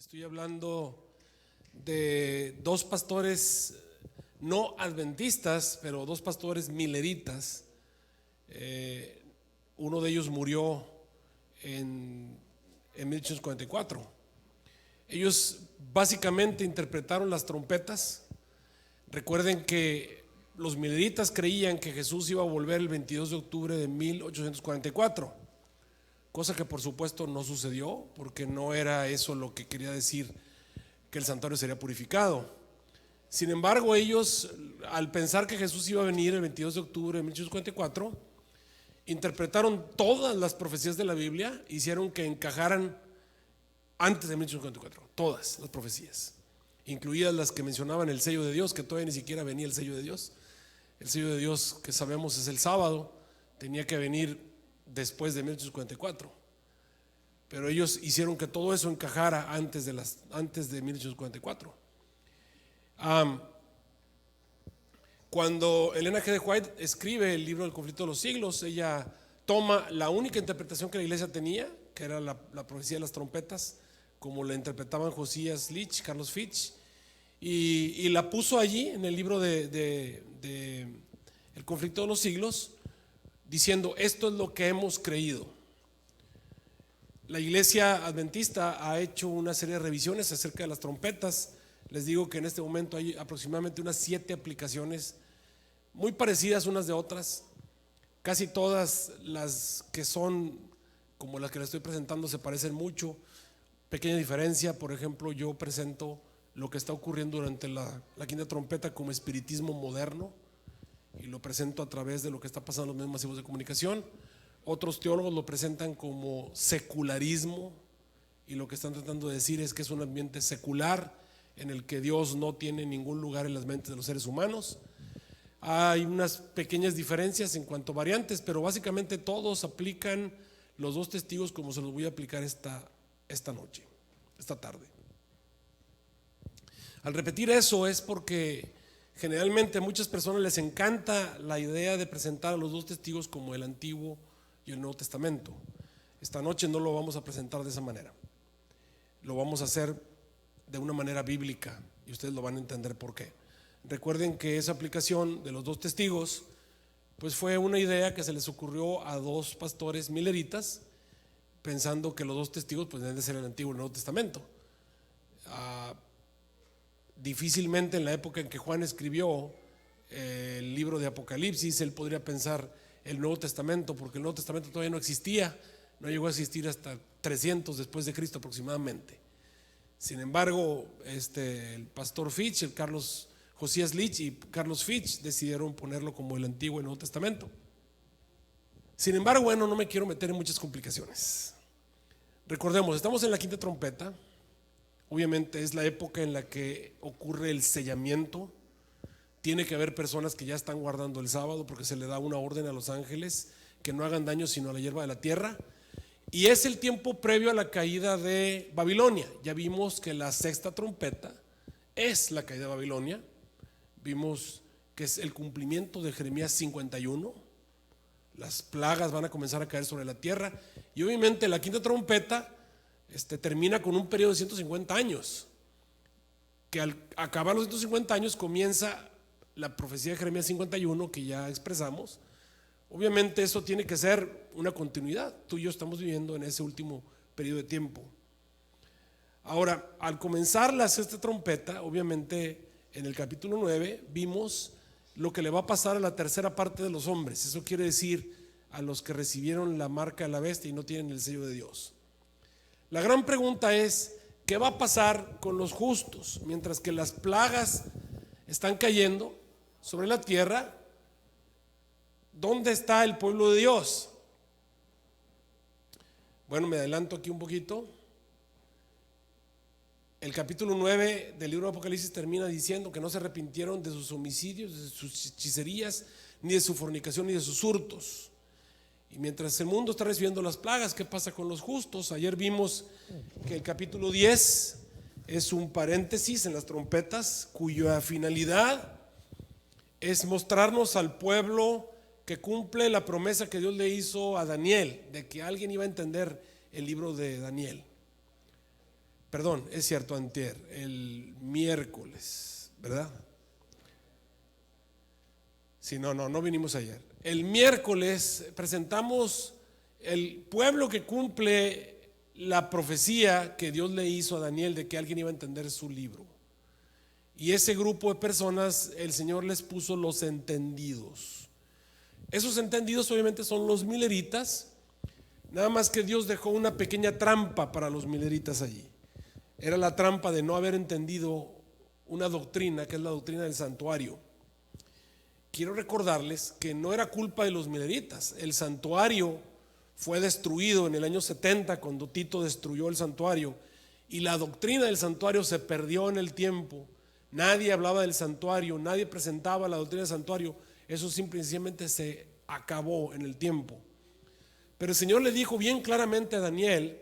Estoy hablando de dos pastores no adventistas, pero dos pastores mileritas. Uno de ellos murió en 1844. Ellos básicamente interpretaron las trompetas. Recuerden que los mileritas creían que Jesús iba a volver el 22 de octubre de 1844, cosa que por supuesto no sucedió, porque no era eso lo que quería decir que el santuario sería purificado. Sin embargo, ellos, al pensar que Jesús iba a venir el 22 de octubre de 1844, interpretaron todas las profecías de la Biblia, hicieron que encajaran antes de 1844, todas las profecías, incluidas las que mencionaban el sello de Dios, que todavía ni siquiera venía el sello de Dios. El sello de Dios que sabemos es el sábado, tenía que venir después de 1844, pero ellos hicieron que todo eso encajara antes de 1844. Cuando Elena G. de White escribe el libro del conflicto de los siglos, ella toma la única interpretación que la iglesia tenía, que era la profecía de las trompetas, como la interpretaban Josías Litch, Carlos Fitch, y la puso allí en el libro de El conflicto de los siglos, diciendo: esto es lo que hemos creído. La iglesia adventista ha hecho una serie de revisiones acerca de las trompetas. Les digo que en este momento hay aproximadamente unas 7 aplicaciones muy parecidas unas de otras. Casi todas las que son como las que les estoy presentando se parecen mucho. Pequeña diferencia: por ejemplo, yo presento lo que está ocurriendo durante la quinta trompeta como espiritismo moderno, y lo presento a través de lo que está pasando en los medios masivos de comunicación. Otros teólogos lo presentan como secularismo, y lo que están tratando de decir es que es un ambiente secular en el que Dios no tiene ningún lugar en las mentes de los seres humanos. Hay unas pequeñas diferencias en cuanto a variantes, pero básicamente todos aplican los dos testigos como se los voy a aplicar esta noche, esta tarde. Al repetir eso es porque generalmente a muchas personas les encanta la idea de presentar a los dos testigos como el Antiguo y el Nuevo Testamento. Esta noche no lo vamos a presentar de esa manera, lo vamos a hacer de una manera bíblica, y ustedes lo van a entender por qué. Recuerden que esa aplicación de los dos testigos pues fue una idea que se les ocurrió a dos pastores mileritas, pensando que los dos testigos pues deben de ser el Antiguo y el Nuevo Testamento. Difícilmente en la época en que Juan escribió el libro de Apocalipsis él podría pensar el Nuevo Testamento, porque el Nuevo Testamento todavía no existía, no llegó a existir hasta 300 después de Cristo aproximadamente. Sin embargo, el pastor Fitch, el Josías Litch y Carlos Fitch decidieron ponerlo como el Antiguo y el Nuevo Testamento. Sin embargo, bueno, no me quiero meter en muchas complicaciones. Recordemos, estamos en la quinta trompeta. Obviamente es la época en la que ocurre el sellamiento. Tiene que haber personas que ya están guardando el sábado, porque se le da una orden a los ángeles que no hagan daño sino a la hierba de la tierra. Y es el tiempo previo a la caída de Babilonia. Ya vimos que la sexta trompeta es la caída de Babilonia. Vimos que es el cumplimiento de Jeremías 51. Las plagas van a comenzar a caer sobre la tierra. Y obviamente la quinta trompeta termina con un periodo de 150 años, que al acabar los 150 años comienza la profecía de Jeremías 51 que ya expresamos. Obviamente eso tiene que ser una continuidad. Tú y yo estamos viviendo en ese último periodo de tiempo. Ahora, al comenzar la sexta trompeta, obviamente en el capítulo 9 vimos lo que le va a pasar a la tercera parte de los hombres. Eso quiere decir a los que recibieron la marca de la bestia y no tienen el sello de Dios. La gran pregunta es: ¿qué va a pasar con los justos? Mientras que las plagas están cayendo sobre la tierra, ¿dónde está el pueblo de Dios? Bueno, me adelanto aquí un poquito. El capítulo 9 del libro de Apocalipsis termina diciendo que no se arrepintieron de sus homicidios, de sus hechicerías, ni de su fornicación, ni de sus hurtos. Y mientras el mundo está recibiendo las plagas, ¿qué pasa con los justos? Ayer vimos que el capítulo 10 es un paréntesis en las trompetas, cuya finalidad es mostrarnos al pueblo que cumple la promesa que Dios le hizo a Daniel, de que alguien iba a entender el libro de Daniel. perdón, es cierto, antier, el miércoles, ¿verdad? Sí, no vinimos ayer. El miércoles presentamos el pueblo que cumple la profecía que Dios le hizo a Daniel de que alguien iba a entender su libro. Y ese grupo de personas, el Señor les puso los entendidos. Esos entendidos obviamente son los mileritas, nada más que Dios dejó una pequeña trampa para los mileritas allí. Era la trampa de no haber entendido una doctrina, que es la doctrina del santuario. Quiero recordarles que no era culpa de los mileritas. El santuario fue destruido en el año 70 cuando Tito destruyó el santuario, y la doctrina del santuario se perdió en el tiempo. Nadie hablaba del santuario, nadie presentaba la doctrina del santuario. Eso simplemente se acabó en el tiempo. Pero el Señor le dijo bien claramente a Daniel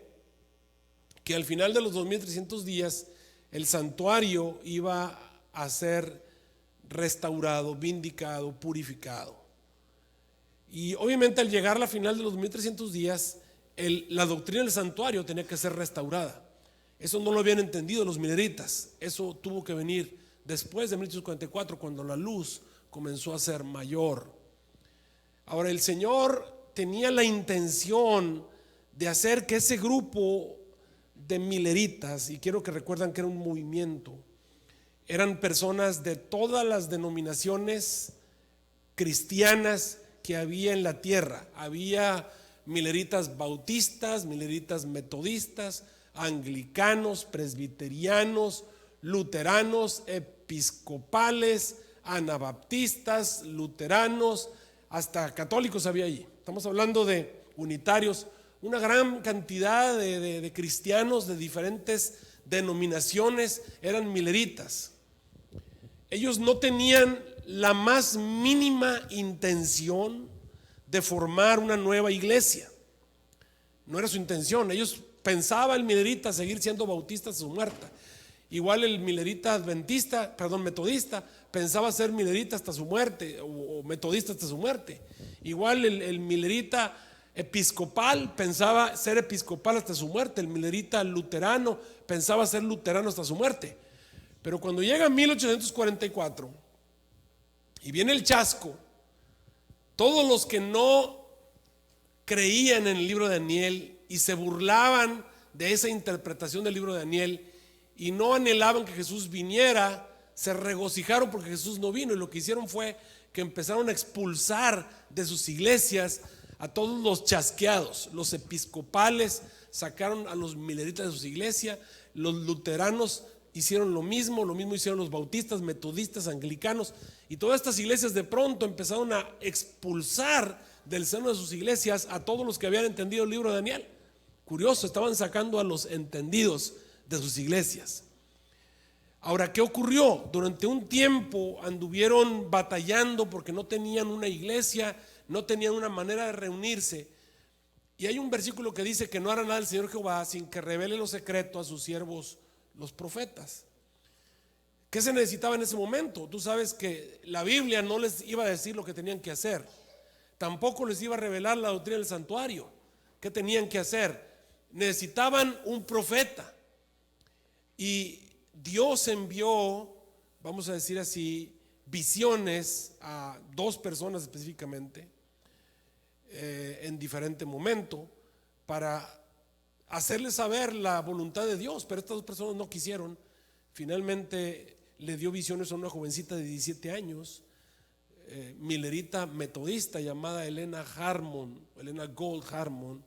que al final de los 2300 días el santuario iba a ser restaurado, vindicado, purificado. Y obviamente al llegar a la final de los 1300 días, la doctrina del santuario tenía que ser restaurada. Eso no lo habían entendido los mileritas. Eso tuvo que venir después de 1844, cuando la luz comenzó a ser mayor. Ahora, el Señor tenía la intención de hacer que ese grupo de mileritas, y quiero que recuerden que era un movimiento, eran personas de todas las denominaciones cristianas que había en la tierra. Había mileritas bautistas, mileritas metodistas, anglicanos, presbiterianos, luteranos, episcopales, anabaptistas, luteranos, hasta católicos había allí. Estamos hablando de unitarios, una gran cantidad de cristianos de diferentes denominaciones eran mileritas. Ellos no tenían la más mínima intención de formar una nueva iglesia. No era su intención. Ellos pensaban, el milerita, seguir siendo bautista hasta su muerte. Igual el milerita metodista pensaba ser milerita hasta su muerte, o metodista hasta su muerte. Igual el milerita episcopal pensaba ser episcopal hasta su muerte. El milerita luterano pensaba ser luterano hasta su muerte. Pero cuando llega 1844 y viene el chasco, todos los que no creían en el libro de Daniel y se burlaban de esa interpretación del libro de Daniel y no anhelaban que Jesús viniera, se regocijaron porque Jesús no vino, y lo que hicieron fue que empezaron a expulsar de sus iglesias a todos los chasqueados. Los episcopales sacaron a los mileritas de sus iglesias, los luteranos hicieron lo mismo hicieron los bautistas, metodistas, anglicanos, y todas estas iglesias de pronto empezaron a expulsar del seno de sus iglesias a todos los que habían entendido el libro de Daniel. Curioso, estaban sacando a los entendidos de sus iglesias. Ahora, ¿qué ocurrió? Durante un tiempo anduvieron batallando porque no tenían una iglesia, no tenían una manera de reunirse. Y hay un versículo que dice que no hará nada el Señor Jehová sin que revele lo secreto a sus siervos, los profetas. ¿Qué se necesitaba en ese momento? Tú sabes que la Biblia no les iba a decir lo que tenían que hacer, tampoco les iba a revelar la doctrina del santuario. ¿Qué tenían que hacer? Necesitaban un profeta, y Dios envió, vamos a decir así, visiones a dos personas específicamente en diferente momento para hacerles saber la voluntad de Dios. Pero estas dos personas no quisieron. Finalmente le dio visiones a una jovencita de 17 años, milerita metodista, llamada Elena Gold Harmon,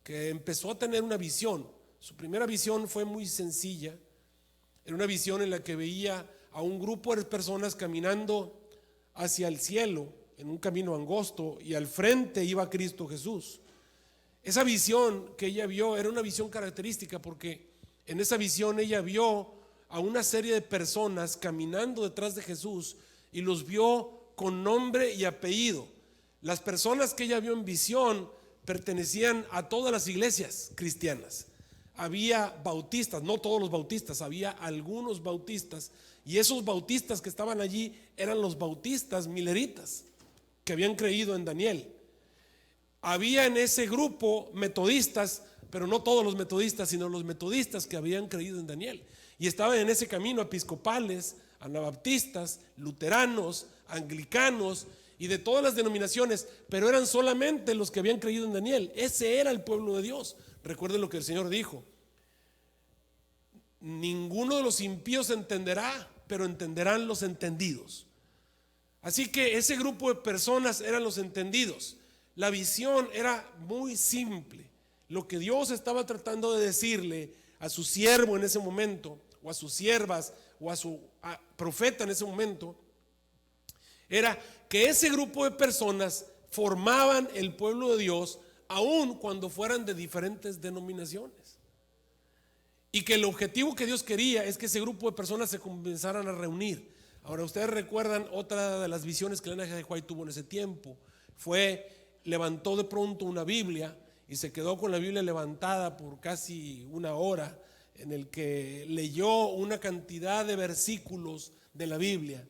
que empezó a tener una visión. Su primera visión fue muy sencilla. Era una visión en la que veía a un grupo de personas caminando hacia el cielo en un camino angosto, y al frente iba Cristo Jesús. Esa visión que ella vio era una visión característica, porque en esa visión ella vio a una serie de personas caminando detrás de Jesús, y los vio con nombre y apellido. Las personas que ella vio en visión pertenecían a todas las iglesias cristianas. Había bautistas, no todos los bautistas, había algunos bautistas, y esos bautistas que estaban allí eran los bautistas mileritas que habían creído en Daniel. había en ese grupo metodistas, pero no todos los metodistas, sino los metodistas que habían creído en Daniel. Y estaban en ese camino episcopales, anabaptistas, luteranos, anglicanos y de todas las denominaciones, pero eran solamente los que habían creído en Daniel. Ese era el pueblo de Dios. Recuerden lo que el Señor dijo: ninguno de los impíos entenderá, pero entenderán los entendidos. Así que ese grupo de personas eran los entendidos. La visión era muy simple. Lo que Dios estaba tratando de decirle a su siervo en ese momento, o a sus siervas, o a su profeta en ese momento, era que ese grupo de personas formaban el pueblo de Dios, aun cuando fueran de diferentes denominaciones. Y que el objetivo que Dios quería es que ese grupo de personas se comenzaran a reunir. Ahora, ustedes recuerdan otra de las visiones que Elena G. White tuvo en ese tiempo. Levantó de pronto una Biblia y se quedó con la Biblia levantada por casi una hora, en el que leyó una cantidad de versículos de la Biblia.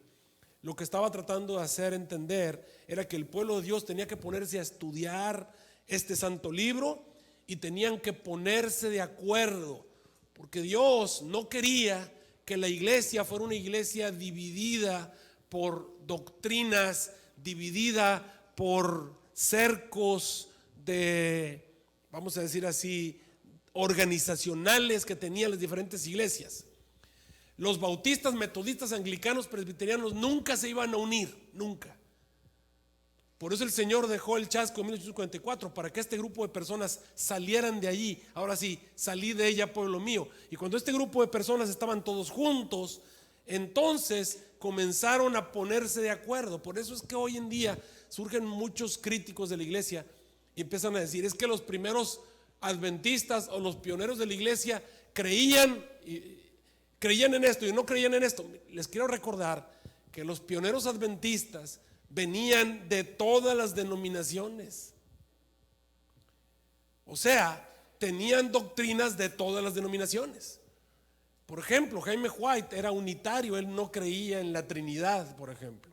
Lo que estaba tratando de hacer entender era que el pueblo de Dios tenía que ponerse a estudiar este santo libro y tenían que ponerse de acuerdo, porque Dios no quería que la iglesia fuera una iglesia dividida por doctrinas, dividida por cercos de, vamos a decir así, organizacionales que tenían las diferentes iglesias. Los bautistas, metodistas, anglicanos, presbiterianos nunca se iban a unir, nunca. Por eso el Señor dejó el chasco en 1844, para que este grupo de personas salieran de allí. Ahora sí, salí de ella, pueblo mío. Y cuando este grupo de personas estaban todos juntos, entonces comenzaron a ponerse de acuerdo. Por eso es que hoy en día surgen muchos críticos de la iglesia y empiezan a decir: es que los primeros adventistas o los pioneros de la iglesia creían en esto y no creían en esto. Les quiero recordar que los pioneros adventistas venían de todas las denominaciones. O sea, tenían doctrinas de todas las denominaciones. Por ejemplo, Jaime White era unitario, él no creía en la Trinidad, por ejemplo.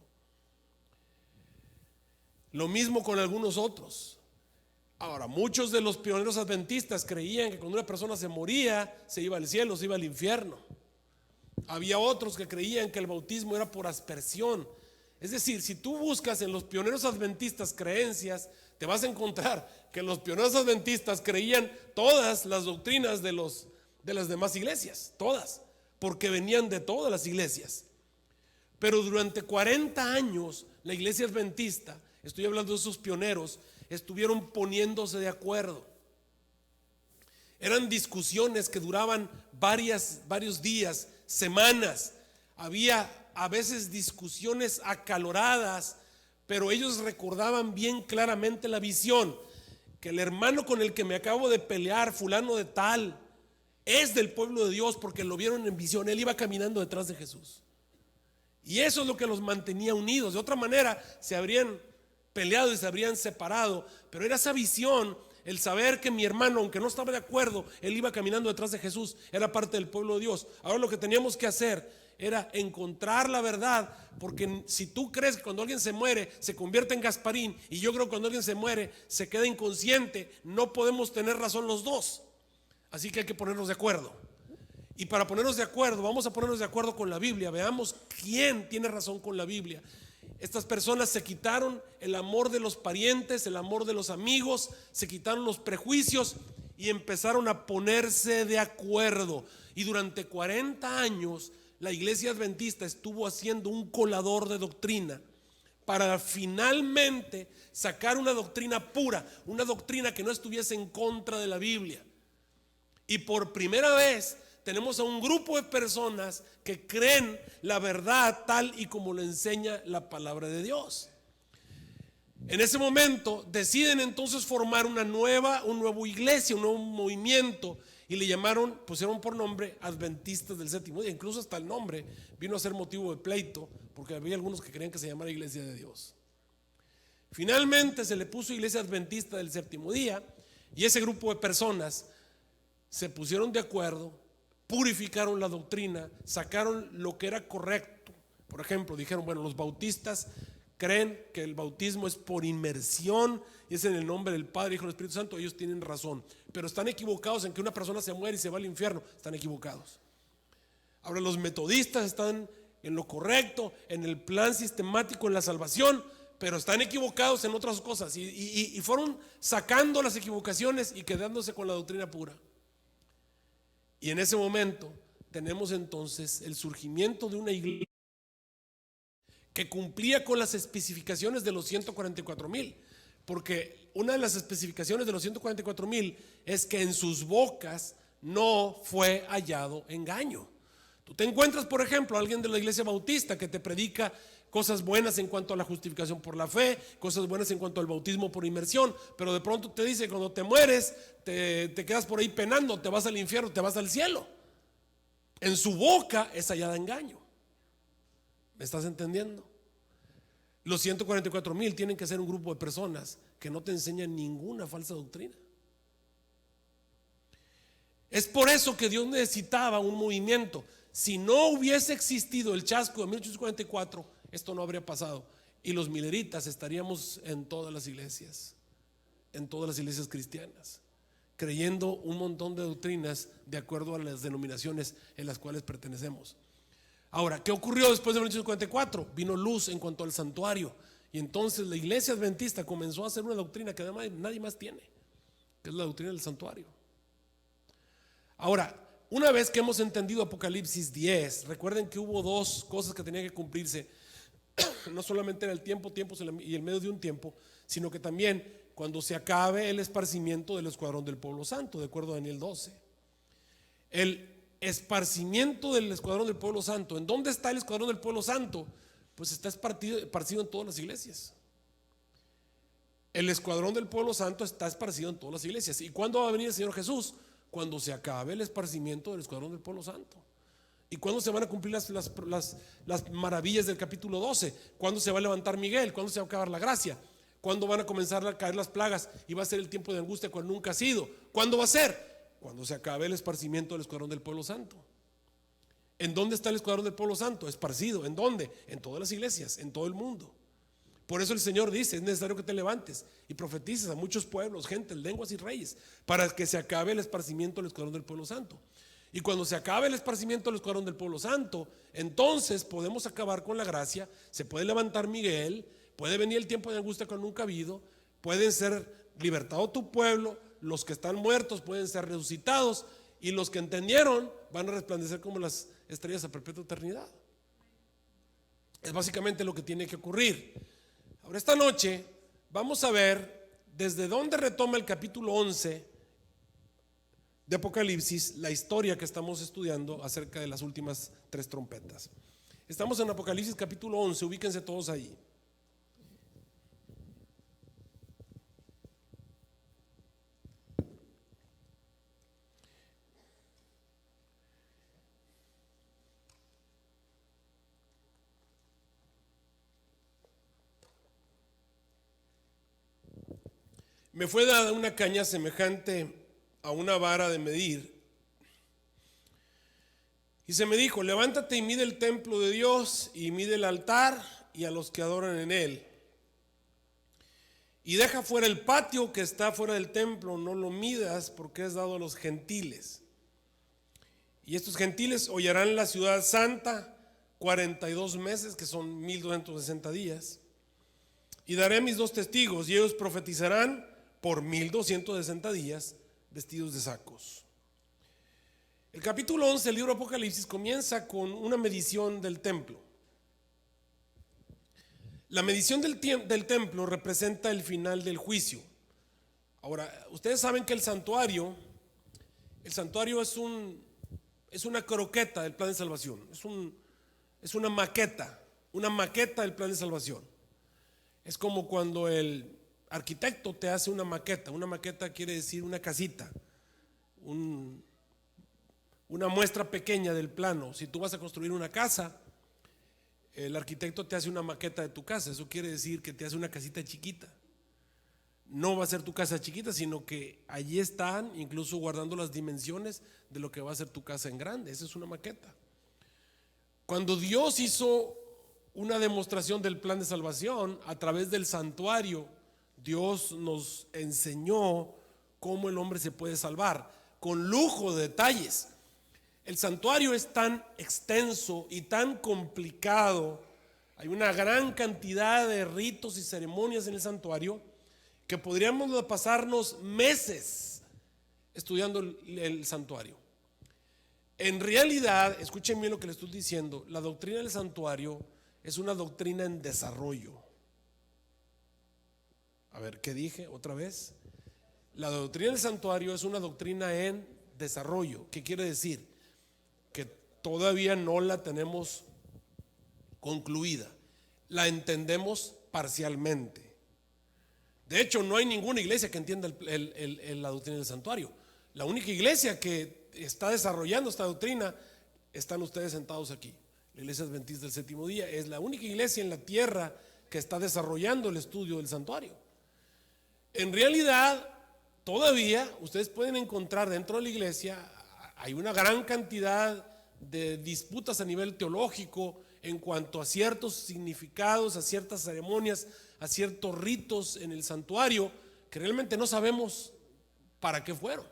Lo mismo con algunos otros. Ahora, muchos de los pioneros adventistas creían que cuando una persona se moría, se iba al cielo, se iba al infierno. Había otros que creían que el bautismo era por aspersión. Es decir, si tú buscas en los pioneros adventistas creencias, te vas a encontrar que los pioneros adventistas creían todas las doctrinas de las demás iglesias, todas, porque venían de todas las iglesias. Pero durante 40 años la iglesia adventista, estoy hablando de esos pioneros, estuvieron poniéndose de acuerdo. Eran discusiones que duraban varios días, semanas. Había a veces discusiones acaloradas, pero ellos recordaban bien claramente la visión, que el hermano con el que me acabo de pelear, fulano de tal, es del pueblo de Dios, porque lo vieron en visión. Él iba caminando detrás de Jesús, y eso es lo que los mantenía unidos. De otra manera se habrían peleado y se habrían separado, pero era esa visión, el saber que mi hermano, aunque no estaba de acuerdo, él iba caminando detrás de Jesús, era parte del pueblo de Dios. Ahora lo que teníamos que hacer era encontrar la verdad, porque si tú crees que cuando alguien se muere se convierte en Gasparín, y yo creo que cuando alguien se muere se queda inconsciente, no podemos tener razón los dos. Así que hay que ponernos de acuerdo. Y para ponernos de acuerdo, vamos a ponernos de acuerdo con la Biblia. Veamos quién tiene razón con la Biblia. Estas personas se quitaron el amor de los parientes, el amor de los amigos, se quitaron los prejuicios y empezaron a ponerse de acuerdo. Y durante 40 años la iglesia adventista estuvo haciendo un colador de doctrina para finalmente sacar una doctrina pura, una doctrina que no estuviese en contra de la Biblia. Y por primera vez tenemos a un grupo de personas que creen la verdad tal y como lo enseña la palabra de Dios. En ese momento deciden entonces formar un nuevo iglesia, un nuevo movimiento, y le pusieron por nombre Adventistas del Séptimo Día. Incluso hasta el nombre vino a ser motivo de pleito, porque había algunos que creían que se llamara Iglesia de Dios. Finalmente se le puso Iglesia Adventista del Séptimo Día, y ese grupo de personas se pusieron de acuerdo, purificaron la doctrina, sacaron lo que era correcto. Por ejemplo, dijeron: bueno, los bautistas creen que el bautismo es por inmersión y es en el nombre del Padre, Hijo y Espíritu Santo, ellos tienen razón. Pero están equivocados en que una persona se muere y se va al infierno. Están equivocados. Ahora, los metodistas están en lo correcto, en el plan sistemático en la salvación, pero están equivocados en otras cosas y fueron sacando las equivocaciones y quedándose con la doctrina pura. Y en ese momento tenemos entonces el surgimiento de una iglesia que cumplía con las especificaciones de los 144,000, porque una de las especificaciones de los 144,000 es que en sus bocas no fue hallado engaño. Tú te encuentras, por ejemplo, a alguien de la iglesia bautista que te predica cosas buenas en cuanto a la justificación por la fe, cosas buenas en cuanto al bautismo por inmersión, pero de pronto te dice: cuando te mueres te quedas por ahí penando, te vas al infierno, te vas al cielo. En su boca es hallada engaño. ¿Me estás entendiendo? Los 144,000 tienen que ser un grupo de personas que no te enseñan ninguna falsa doctrina. Es por eso que Dios necesitaba un movimiento. Si no hubiese existido el chasco de 1844, esto no habría pasado. Y los mileritas estaríamos en todas las iglesias cristianas, creyendo un montón de doctrinas de acuerdo a las denominaciones en las cuales pertenecemos. Ahora, ¿qué ocurrió después de 1844? Vino luz en cuanto al santuario, y entonces la iglesia adventista comenzó a hacer una doctrina que además nadie más tiene, que es la doctrina del santuario. Ahora, una vez que hemos entendido Apocalipsis 10, recuerden que hubo dos cosas que tenían que cumplirse. No solamente era el tiempo y el medio de un tiempo, sino que también cuando se acabe el esparcimiento del escuadrón del pueblo santo, de acuerdo a Daniel 12. El esparcimiento del escuadrón del pueblo santo. ¿En dónde está el escuadrón del pueblo santo? Pues está esparcido en todas las iglesias. El escuadrón del pueblo santo está esparcido en todas las iglesias. ¿Y cuándo va a venir el Señor Jesús? Cuando se acabe el esparcimiento del escuadrón del pueblo santo. ¿Y cuándo se van a cumplir las maravillas del capítulo 12? ¿Cuándo se va a levantar Miguel? ¿Cuándo se va a acabar la gracia? ¿Cuándo van a comenzar a caer las plagas y va a ser el tiempo de angustia cual nunca ha sido? ¿Cuándo va a ser? Cuando se acabe el esparcimiento del escuadrón del pueblo santo. ¿En dónde está el escuadrón del pueblo santo? Esparcido. ¿En dónde? En todas las iglesias, en todo el mundo. Por eso el Señor dice: es necesario que te levantes y profetices a muchos pueblos, gentes, lenguas y reyes, para que se acabe el esparcimiento del escuadrón del pueblo santo. Y cuando se acabe el esparcimiento del escuadrón del pueblo santo, entonces podemos acabar con la gracia. Se puede levantar Miguel, puede venir el tiempo de angustia cual nunca ha habido, pueden ser libertado tu pueblo, los que están muertos pueden ser resucitados, y los que entendieron van a resplandecer como las estrellas a perpetua eternidad. Es básicamente lo que tiene que ocurrir. Ahora, esta noche vamos a ver desde dónde retoma el capítulo 11 de Apocalipsis la historia que estamos estudiando acerca de las últimas 3 trompetas. Estamos en Apocalipsis capítulo 11, ubíquense todos ahí. Me fue dada una caña semejante a una vara de medir, y se me dijo: levántate y mide el templo de Dios, y mide el altar y a los que adoran en él, y deja fuera el patio que está fuera del templo, no lo midas, porque es dado a los gentiles. Y estos gentiles hollarán la ciudad santa 42 meses, que son 1260 días. Y daré a mis 2 testigos, y ellos profetizarán por 1260 días, vestidos de sacos. El capítulo 11 del libro de Apocalipsis comienza con una medición del templo. La medición del templo representa el final del juicio. Ahora, ustedes saben que el santuario es una croqueta del plan de salvación. Es una maqueta del plan de salvación. Es como cuando el arquitecto te hace una maqueta. Una maqueta quiere decir una casita, una muestra pequeña del plano. Si tú vas a construir una casa, el arquitecto te hace una maqueta de tu casa. Eso quiere decir que te hace una casita chiquita. No va a ser tu casa chiquita, sino que allí están incluso guardando las dimensiones de lo que va a ser tu casa en grande. Esa es una maqueta. Cuando Dios hizo una demostración del plan de salvación a través del santuario. Dios nos enseñó cómo el hombre se puede salvar, con lujo de detalles. El santuario es tan extenso y tan complicado, hay una gran cantidad de ritos y ceremonias en el santuario, que podríamos pasarnos meses estudiando el santuario. En realidad, escuchen bien lo que les estoy diciendo, la doctrina del santuario es una doctrina en desarrollo. A ver, ¿qué dije otra vez? La doctrina del santuario es una doctrina en desarrollo. ¿Qué quiere decir? Que todavía no la tenemos concluida, la entendemos parcialmente. De hecho, no hay ninguna iglesia que entienda la doctrina del santuario. La única iglesia que está desarrollando esta doctrina están ustedes sentados aquí. La Iglesia Adventista del Séptimo Día es la única iglesia en la tierra que está desarrollando el estudio del santuario. En realidad, todavía ustedes pueden encontrar dentro de la iglesia, hay una gran cantidad de disputas a nivel teológico en cuanto a ciertos significados, a ciertas ceremonias, a ciertos ritos en el santuario que realmente no sabemos para qué fueron.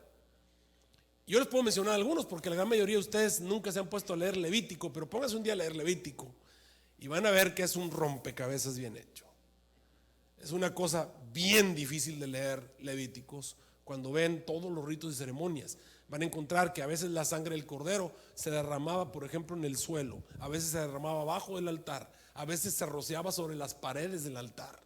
Yo les puedo mencionar algunos porque la gran mayoría de ustedes nunca se han puesto a leer Levítico, pero pónganse un día a leer Levítico y van a ver que es un rompecabezas bien hecho. Es una cosa bien difícil de leer Levíticos. Cuando ven todos los ritos y ceremonias, van a encontrar que a veces la sangre del cordero se derramaba, por ejemplo, en el suelo, a veces se derramaba abajo del altar, a veces se rociaba sobre las paredes del altar,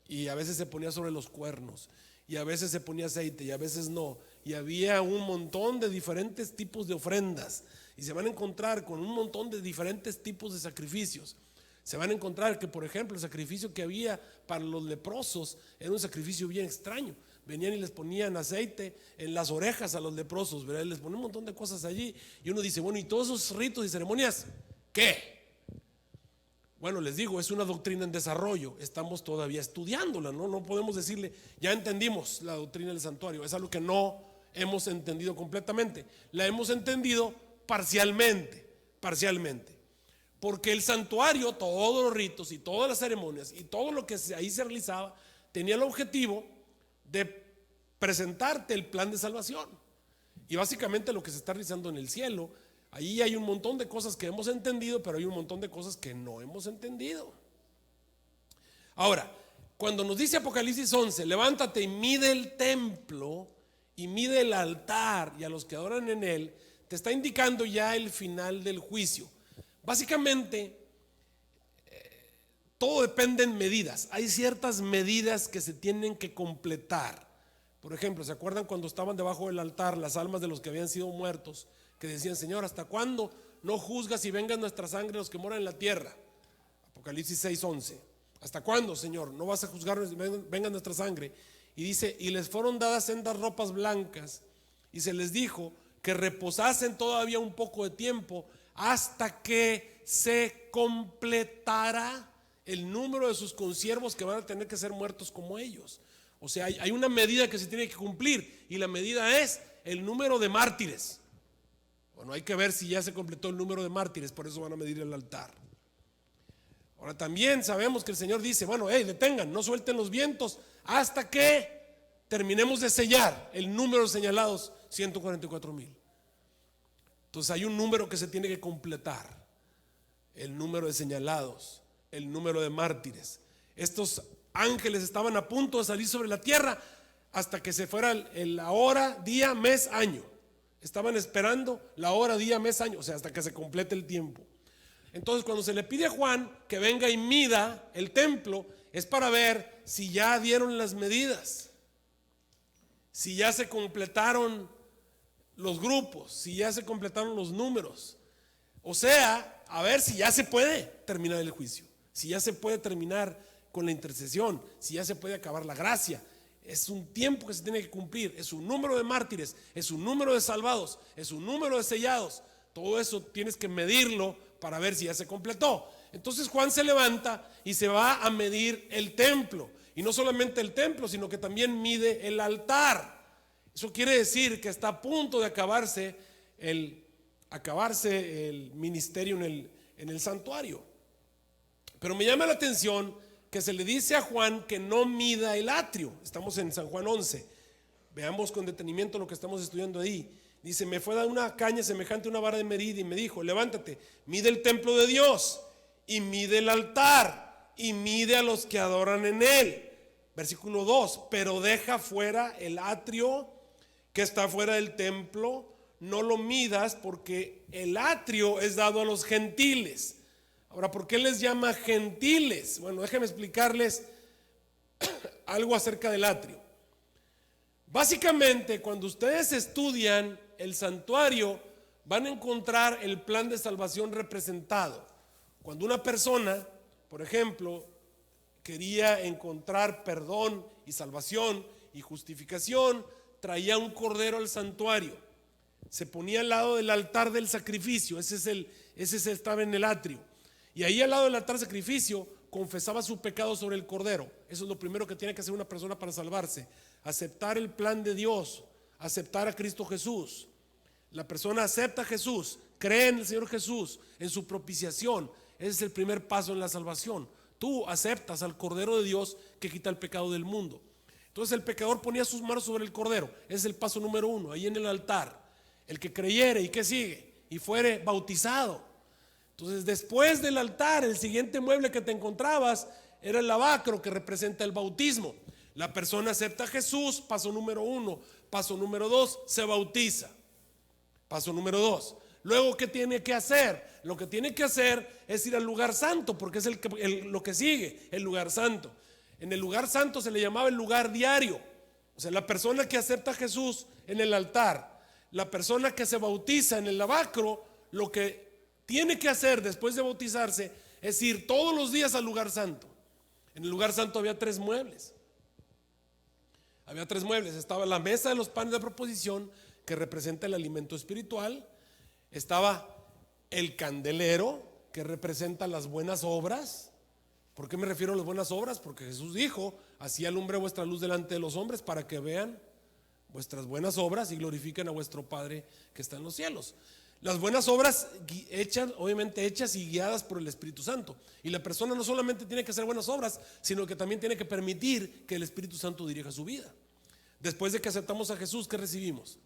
y a veces se ponía sobre los cuernos, y a veces se ponía aceite y a veces no, y había un montón de diferentes tipos de ofrendas, y se van a encontrar con un montón de diferentes tipos de sacrificios. Se van a encontrar que, por ejemplo, el sacrificio que había para los leprosos era un sacrificio bien extraño. Venían y les ponían aceite en las orejas a los leprosos, ¿verdad? Les ponían un montón de cosas allí, y uno dice, bueno, ¿y todos esos ritos y ceremonias qué? Bueno, les digo, es una doctrina en desarrollo, estamos todavía estudiándola, ¿no? No podemos decirle, ya entendimos la doctrina del santuario, es algo que no hemos entendido completamente, la hemos entendido parcialmente, porque el santuario, todos los ritos y todas las ceremonias y todo lo que ahí se realizaba, tenía el objetivo de presentarte el plan de salvación. Y básicamente lo que se está realizando en el cielo, ahí hay un montón de cosas que hemos entendido, pero hay un montón de cosas que no hemos entendido. Ahora, cuando nos dice Apocalipsis 11, levántate y mide el templo y mide el altar y a los que adoran en él, te está indicando ya el final del juicio. Básicamente, todo depende en medidas. Hay ciertas medidas que se tienen que completar. Por ejemplo, ¿se acuerdan cuando estaban debajo del altar las almas de los que habían sido muertos? Que decían, Señor, ¿hasta cuándo no juzgas y vengan nuestra sangre los que moran en la tierra? Apocalipsis 6:11. ¿Hasta cuándo, Señor? No vas a juzgar, venga nuestra sangre. Y dice, y les fueron dadas sendas ropas blancas, y se les dijo que reposasen todavía un poco de tiempo hasta que se completara el número de sus consiervos que van a tener que ser muertos como ellos. O sea, hay una medida que se tiene que cumplir, y la medida es el número de mártires. Bueno, hay que ver si ya se completó el número de mártires, por eso van a medir el altar. Ahora también sabemos que el Señor dice, bueno, detengan, no suelten los vientos hasta que terminemos de sellar el número de señalados, 144,000. Entonces hay un número que se tiene que completar, el número de señalados, el número de mártires. Estos ángeles estaban a punto de salir sobre la tierra hasta que se fuera la hora, día, mes, año. Estaban esperando la hora, día, mes, año, o sea, hasta que se complete el tiempo. Entonces, cuando se le pide a Juan que venga y mida el templo, es para ver si ya dieron las medidas, si ya se completaron los grupos, si ya se completaron los números. O sea, a ver si ya se puede terminar el juicio, si ya se puede terminar con la intercesión, si ya se puede acabar la gracia. Es un tiempo que se tiene que cumplir, es un número de mártires, es un número de salvados, es un número de sellados. Todo eso tienes que medirlo para ver si ya se completó. Entonces Juan se levanta y se va a medir el templo, y no solamente el templo, sino que también mide el altar. Eso quiere decir que está a punto de acabarse el ministerio en el santuario. Pero me llama la atención que se le dice a Juan que no mida el atrio. Estamos en San Juan 11. Veamos con detenimiento lo que estamos estudiando ahí. Dice: me fue dada una caña semejante a una vara de medir y me dijo: levántate, mide el templo de Dios y mide el altar y mide a los que adoran en él. Versículo 2: pero deja fuera el atrio que está fuera del templo, no lo midas, porque el atrio es dado a los gentiles. Ahora, ¿por qué les llama gentiles? Bueno, déjenme explicarles algo acerca del atrio. Básicamente, cuando ustedes estudian el santuario, van a encontrar el plan de salvación representado. Cuando una persona, por ejemplo, quería encontrar perdón y salvación y justificación, traía un cordero al santuario, se ponía al lado del altar del sacrificio. Ese estaba en el atrio, y ahí al lado del altar del sacrificio confesaba su pecado sobre el cordero. Eso es lo primero que tiene que hacer una persona para salvarse: aceptar el plan de Dios, aceptar a Cristo Jesús. La persona acepta a Jesús, cree en el Señor Jesús, en su propiciación. Ese es el primer paso en la salvación. Tú aceptas al Cordero de Dios que quita el pecado del mundo. Entonces el pecador ponía sus manos sobre el cordero. Ese es el paso número 1, ahí en el altar. El que creyere, ¿y qué sigue? Y fuere bautizado. Entonces, después del altar, el siguiente mueble que te encontrabas era el lavacro, que representa el bautismo. La persona acepta a Jesús, paso número 1. Paso número 2, se bautiza. Paso número 2. Luego, ¿qué tiene que hacer? Lo que tiene que hacer es ir al lugar santo, porque es lo que sigue, el lugar santo. En el lugar santo se le llamaba el lugar diario. O sea, la persona que acepta a Jesús en el altar, la persona que se bautiza en el lavacro, lo que tiene que hacer después de bautizarse es ir todos los días al lugar santo. En el lugar santo había 3 muebles. Había 3 muebles. Estaba la mesa de los panes de proposición, que representa el alimento espiritual. Estaba el candelero, que representa las buenas obras. ¿Por qué me refiero a las buenas obras? Porque Jesús dijo: así alumbre vuestra luz delante de los hombres, para que vean vuestras buenas obras y glorifiquen a vuestro Padre que está en los cielos. Las buenas obras obviamente hechas y guiadas por el Espíritu Santo. Y la persona no solamente tiene que hacer buenas obras, sino que también tiene que permitir que el Espíritu Santo dirija su vida. Después de que aceptamos a Jesús, ¿qué recibimos?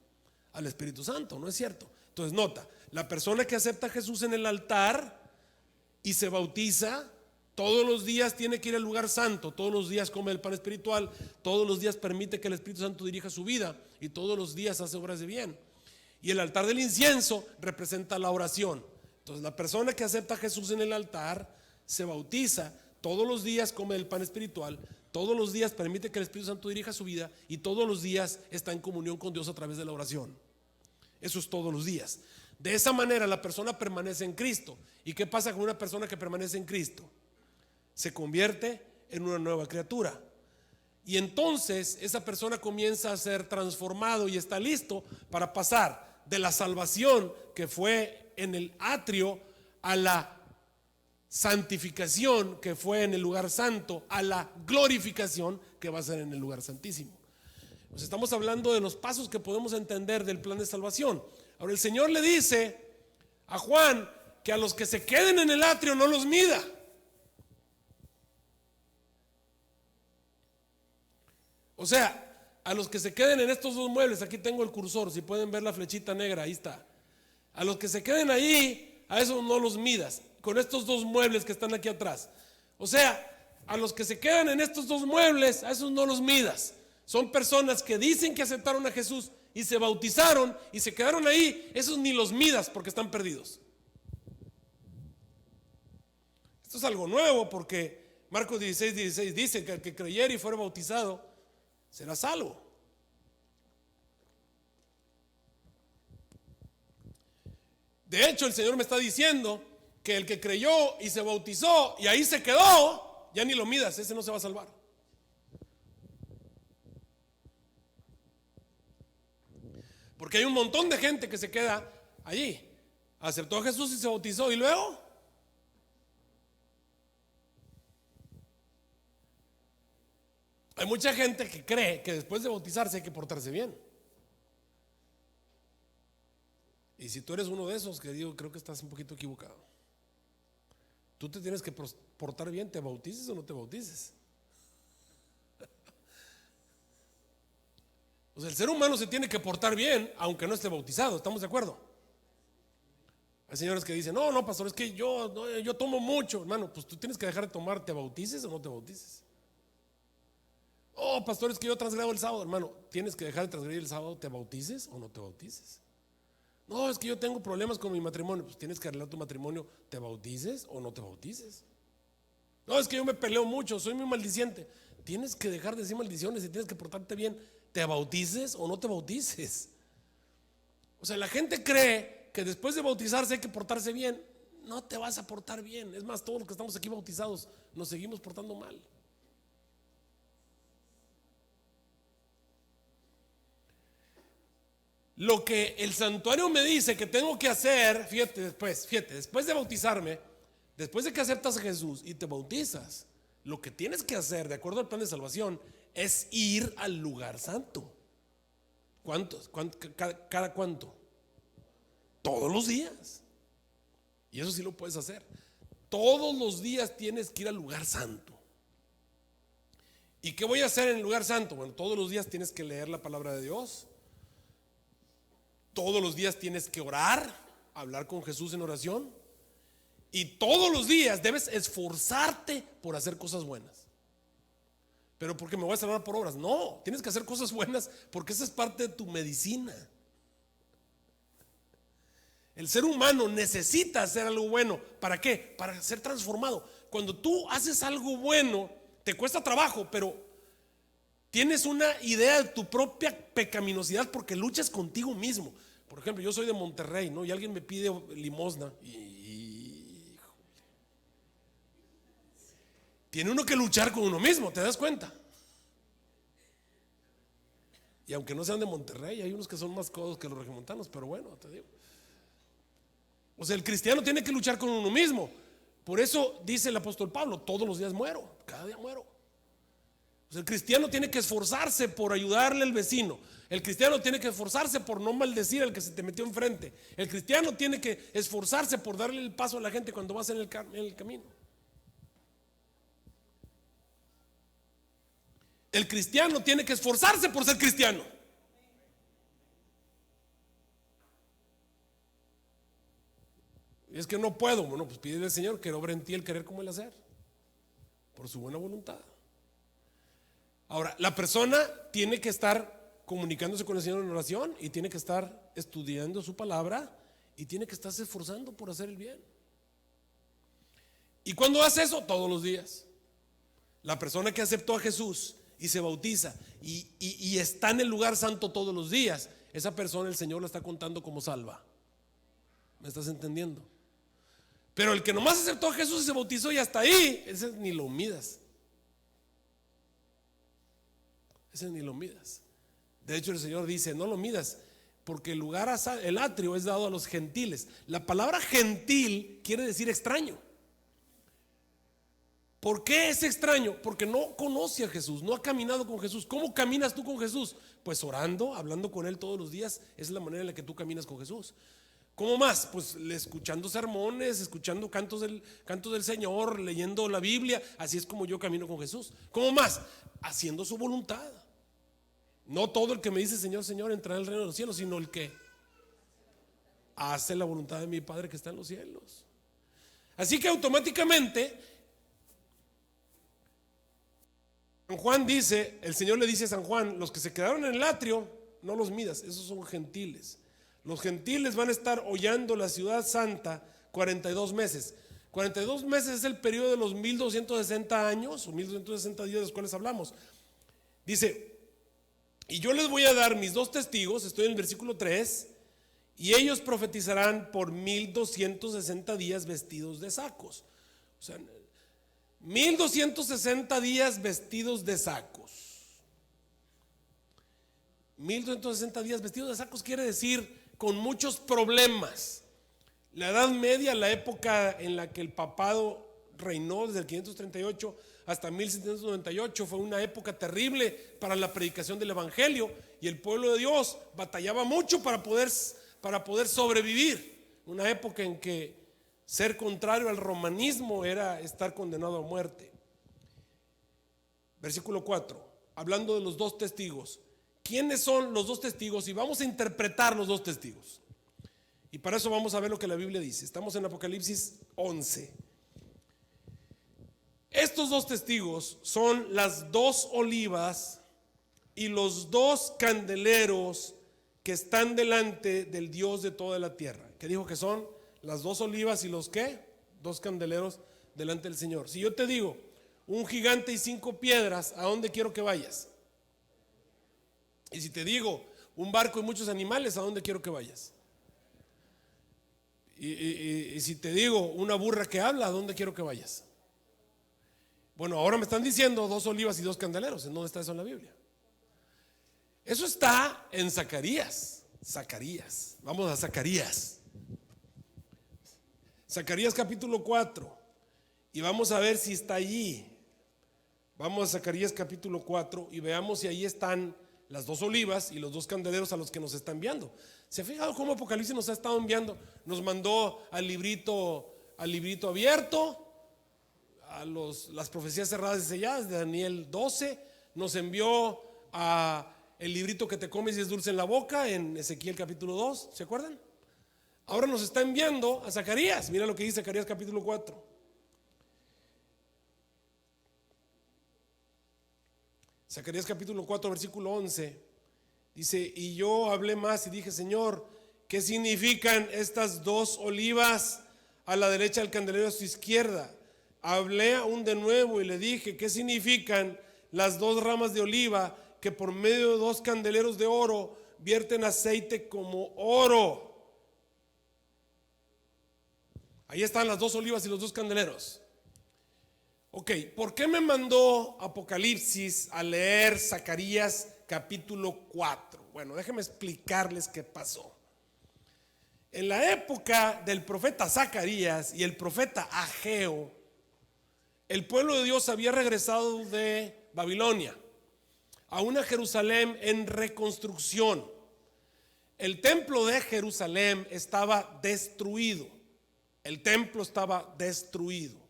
Al Espíritu Santo, ¿no es cierto? Entonces nota, la persona que acepta a Jesús en el altar y se bautiza, todos los días tiene que ir al lugar santo, todos los días come el pan espiritual, todos los días permite que el Espíritu Santo dirija su vida, y todos los días hace obras de bien. Y el altar del incienso representa la oración. Entonces la persona que acepta a Jesús en el altar se bautiza, todos los días come el pan espiritual, todos los días permite que el Espíritu Santo dirija su vida, y todos los días está en comunión con Dios a través de la oración. Eso es todos los días. De esa manera la persona permanece en Cristo. ¿Y qué pasa con una persona que permanece en Cristo? Se convierte en una nueva criatura. Y entonces esa persona comienza a ser transformado y está listo para pasar de la salvación que fue en el atrio a la santificación que fue en el lugar santo, a la glorificación que va a ser en el lugar santísimo. Pues estamos hablando de los pasos que podemos entender del plan de salvación. Ahora el Señor le dice a Juan que a los que se queden en el atrio no los mida. O sea, a los que se queden en estos 2 muebles, aquí tengo el cursor, si pueden ver la flechita negra, ahí está. A los que se queden ahí, a esos no los midas, con estos 2 muebles que están aquí atrás. O sea, a los que se quedan en estos 2 muebles, a esos no los midas. Son personas que dicen que aceptaron a Jesús y se bautizaron y se quedaron ahí. Esos ni los midas, porque están perdidos. Esto es algo nuevo, porque Marcos 16:16 dice que el que creyere y fuere bautizado será salvo. De hecho, el Señor me está diciendo que el que creyó y se bautizó y ahí se quedó, ya ni lo midas, ese no se va a salvar. Porque hay un montón de gente que se queda allí. Aceptó a Jesús y se bautizó, y luego hay mucha gente que cree que después de bautizarse hay que portarse bien. Y si tú eres uno de esos, que digo, creo que estás un poquito equivocado. Tú te tienes que portar bien, te bautices o no te bautices. O sea, el ser humano se tiene que portar bien aunque no esté bautizado, ¿estamos de acuerdo? Hay señores que dicen, no, pastor, es que yo tomo mucho. Hermano, pues tú tienes que dejar de tomar, ¿te bautices o no te bautices? Oh, pastor, es que yo transgrado el sábado. Hermano, tienes que dejar de transgredir el sábado, ¿te bautices o no te bautices? No, es que yo tengo problemas con mi matrimonio. Pues tienes que arreglar tu matrimonio, ¿te bautices o no te bautices? No, es que yo me peleo mucho, soy muy maldiciente. Tienes que dejar de decir maldiciones y tienes que portarte bien, ¿te bautices o no te bautices? O sea, la gente cree que después de bautizarse hay que portarse bien. No te vas a portar bien. Es más, todos los que estamos aquí bautizados nos seguimos portando mal. Lo que el santuario me dice que tengo que hacer, fíjate, después de bautizarme, después de que aceptas a Jesús y te bautizas, lo que tienes que hacer, de acuerdo al plan de salvación, es ir al lugar santo. ¿Cuántos? ¿Cada cuánto? Todos los días. Y eso sí lo puedes hacer. Todos los días tienes que ir al lugar santo. ¿Y qué voy a hacer en el lugar santo? Bueno, todos los días tienes que leer la palabra de Dios. Todos los días tienes que orar, hablar con Jesús en oración. Y todos los días debes esforzarte por hacer cosas buenas. Pero porque me voy a salvar por obras. No, tienes que hacer cosas buenas porque esa es parte de tu medicina. El ser humano necesita hacer algo bueno. ¿Para qué? Para ser transformado. Cuando tú haces algo bueno, te cuesta trabajo, pero tienes una idea de tu propia pecaminosidad porque luchas contigo mismo. Por ejemplo, yo soy de Monterrey, ¿no? Y alguien me pide limosna y tiene uno que luchar con uno mismo, ¿te das cuenta? Y aunque no sean de Monterrey, hay unos que son más codos que los regiomontanos, pero bueno, te digo. O sea, el cristiano tiene que luchar con uno mismo. Por eso dice el apóstol Pablo, todos los días muero, cada día muero. O sea, el cristiano tiene que esforzarse por ayudarle al vecino. El cristiano tiene que esforzarse por no maldecir al que se te metió enfrente. El cristiano tiene que esforzarse por darle el paso a la gente cuando vas en el camino. El cristiano tiene que esforzarse por ser cristiano. Y es que no puedo. Bueno, pues pídele al Señor que obre en ti el querer como el hacer, por su buena voluntad. Ahora, la persona tiene que estar comunicándose con el Señor en oración y tiene que estar estudiando su palabra y tiene que estarse esforzando por hacer el bien. ¿Y cuándo hace eso? Todos los días. La persona que aceptó a Jesús y se bautiza y está en el lugar santo todos los días, esa persona el Señor la está contando como salva. ¿Me estás entendiendo? Pero el que nomás aceptó a Jesús y se bautizó y hasta ahí, ese ni lo midas. Ese ni lo midas. De hecho, el Señor dice, no lo midas, porque el lugar, el atrio es dado a los gentiles. La palabra gentil quiere decir extraño. ¿Por qué es extraño? Porque no conoce a Jesús, no ha caminado con Jesús. ¿Cómo caminas tú con Jesús? Pues orando, hablando con Él todos los días. Esa es la manera en la que tú caminas con Jesús. ¿Cómo más? Pues escuchando sermones, escuchando cantos del Señor, leyendo la Biblia. Así es como yo camino con Jesús. ¿Cómo más? Haciendo su voluntad. No todo el que me dice Señor, Señor entrará en el reino de los cielos, sino el que hace la voluntad de mi Padre que está en los cielos. Así que automáticamente San Juan dice, el Señor le dice a San Juan, los que se quedaron en el atrio, no los midas, esos son gentiles. Los gentiles van a estar hollando la ciudad santa 42 meses. 42 meses es el periodo de los 1260 años o 1260 días de los cuales hablamos. Dice, y yo les voy a dar mis dos testigos, estoy en el versículo 3, y ellos profetizarán por 1260 días vestidos de sacos. O sea, 1260 días vestidos de sacos. 1260 días vestidos de sacos quiere decir con muchos problemas. La Edad Media, la época en la que el papado reinó desde el 538 hasta 1798, fue una época terrible para la predicación del evangelio y el pueblo de Dios batallaba mucho para poder sobrevivir. Una época en que Ser contrario al romanismo era estar condenado a muerte. Versículo 4, hablando de los dos testigos. ¿Quiénes son los dos testigos? Y vamos a interpretar los dos testigos. Y para eso vamos a ver lo que la Biblia dice. Estamos en Apocalipsis 11. Estos dos testigos son las dos olivas y los dos candeleros que están delante del Dios de toda la tierra. ¿Qué dijo que son? Las dos olivas y los ¿qué? Dos candeleros delante del Señor. Si yo te digo un gigante y 5 piedras, ¿a dónde quiero que vayas? Y si te digo un barco y muchos animales, ¿a dónde quiero que vayas? Y si te digo una burra que habla, ¿a dónde quiero que vayas? Bueno, ahora me están diciendo 2 olivas y 2 candeleros. ¿En dónde está eso en la Biblia? Eso está en Zacarías. Zacarías. Vamos a Zacarías. Zacarías capítulo 4. Y vamos a ver si está allí. Vamos a Zacarías capítulo 4 y veamos si ahí están las 2 olivas y los 2 candeleros a los que nos está enviando. ¿Se ha fijado cómo Apocalipsis nos ha estado enviando? Nos mandó al librito abierto, a las profecías cerradas y selladas de Daniel 12, nos envió a el librito que te comes y es dulce en la boca en Ezequiel capítulo 2, ¿se acuerdan? Ahora nos está enviando a Zacarías. Mira lo que dice Zacarías capítulo 4. Zacarías capítulo 4 versículo 11 dice: y yo hablé más y dije, Señor, ¿qué significan estas 2 olivas a la derecha del candelero a su izquierda? Hablé aún de nuevo y le dije, ¿qué significan las 2 ramas de oliva que por medio de 2 candeleros de oro vierten aceite como oro? Ahí están las 2 olivas y los 2 candeleros. Ok, ¿por qué me mandó Apocalipsis a leer Zacarías capítulo 4? Bueno, déjenme explicarles qué pasó. En la época del profeta Zacarías y el profeta Ageo, el pueblo de Dios había regresado de Babilonia a una Jerusalén en reconstrucción. El templo de Jerusalén estaba destruido. El templo estaba destruido.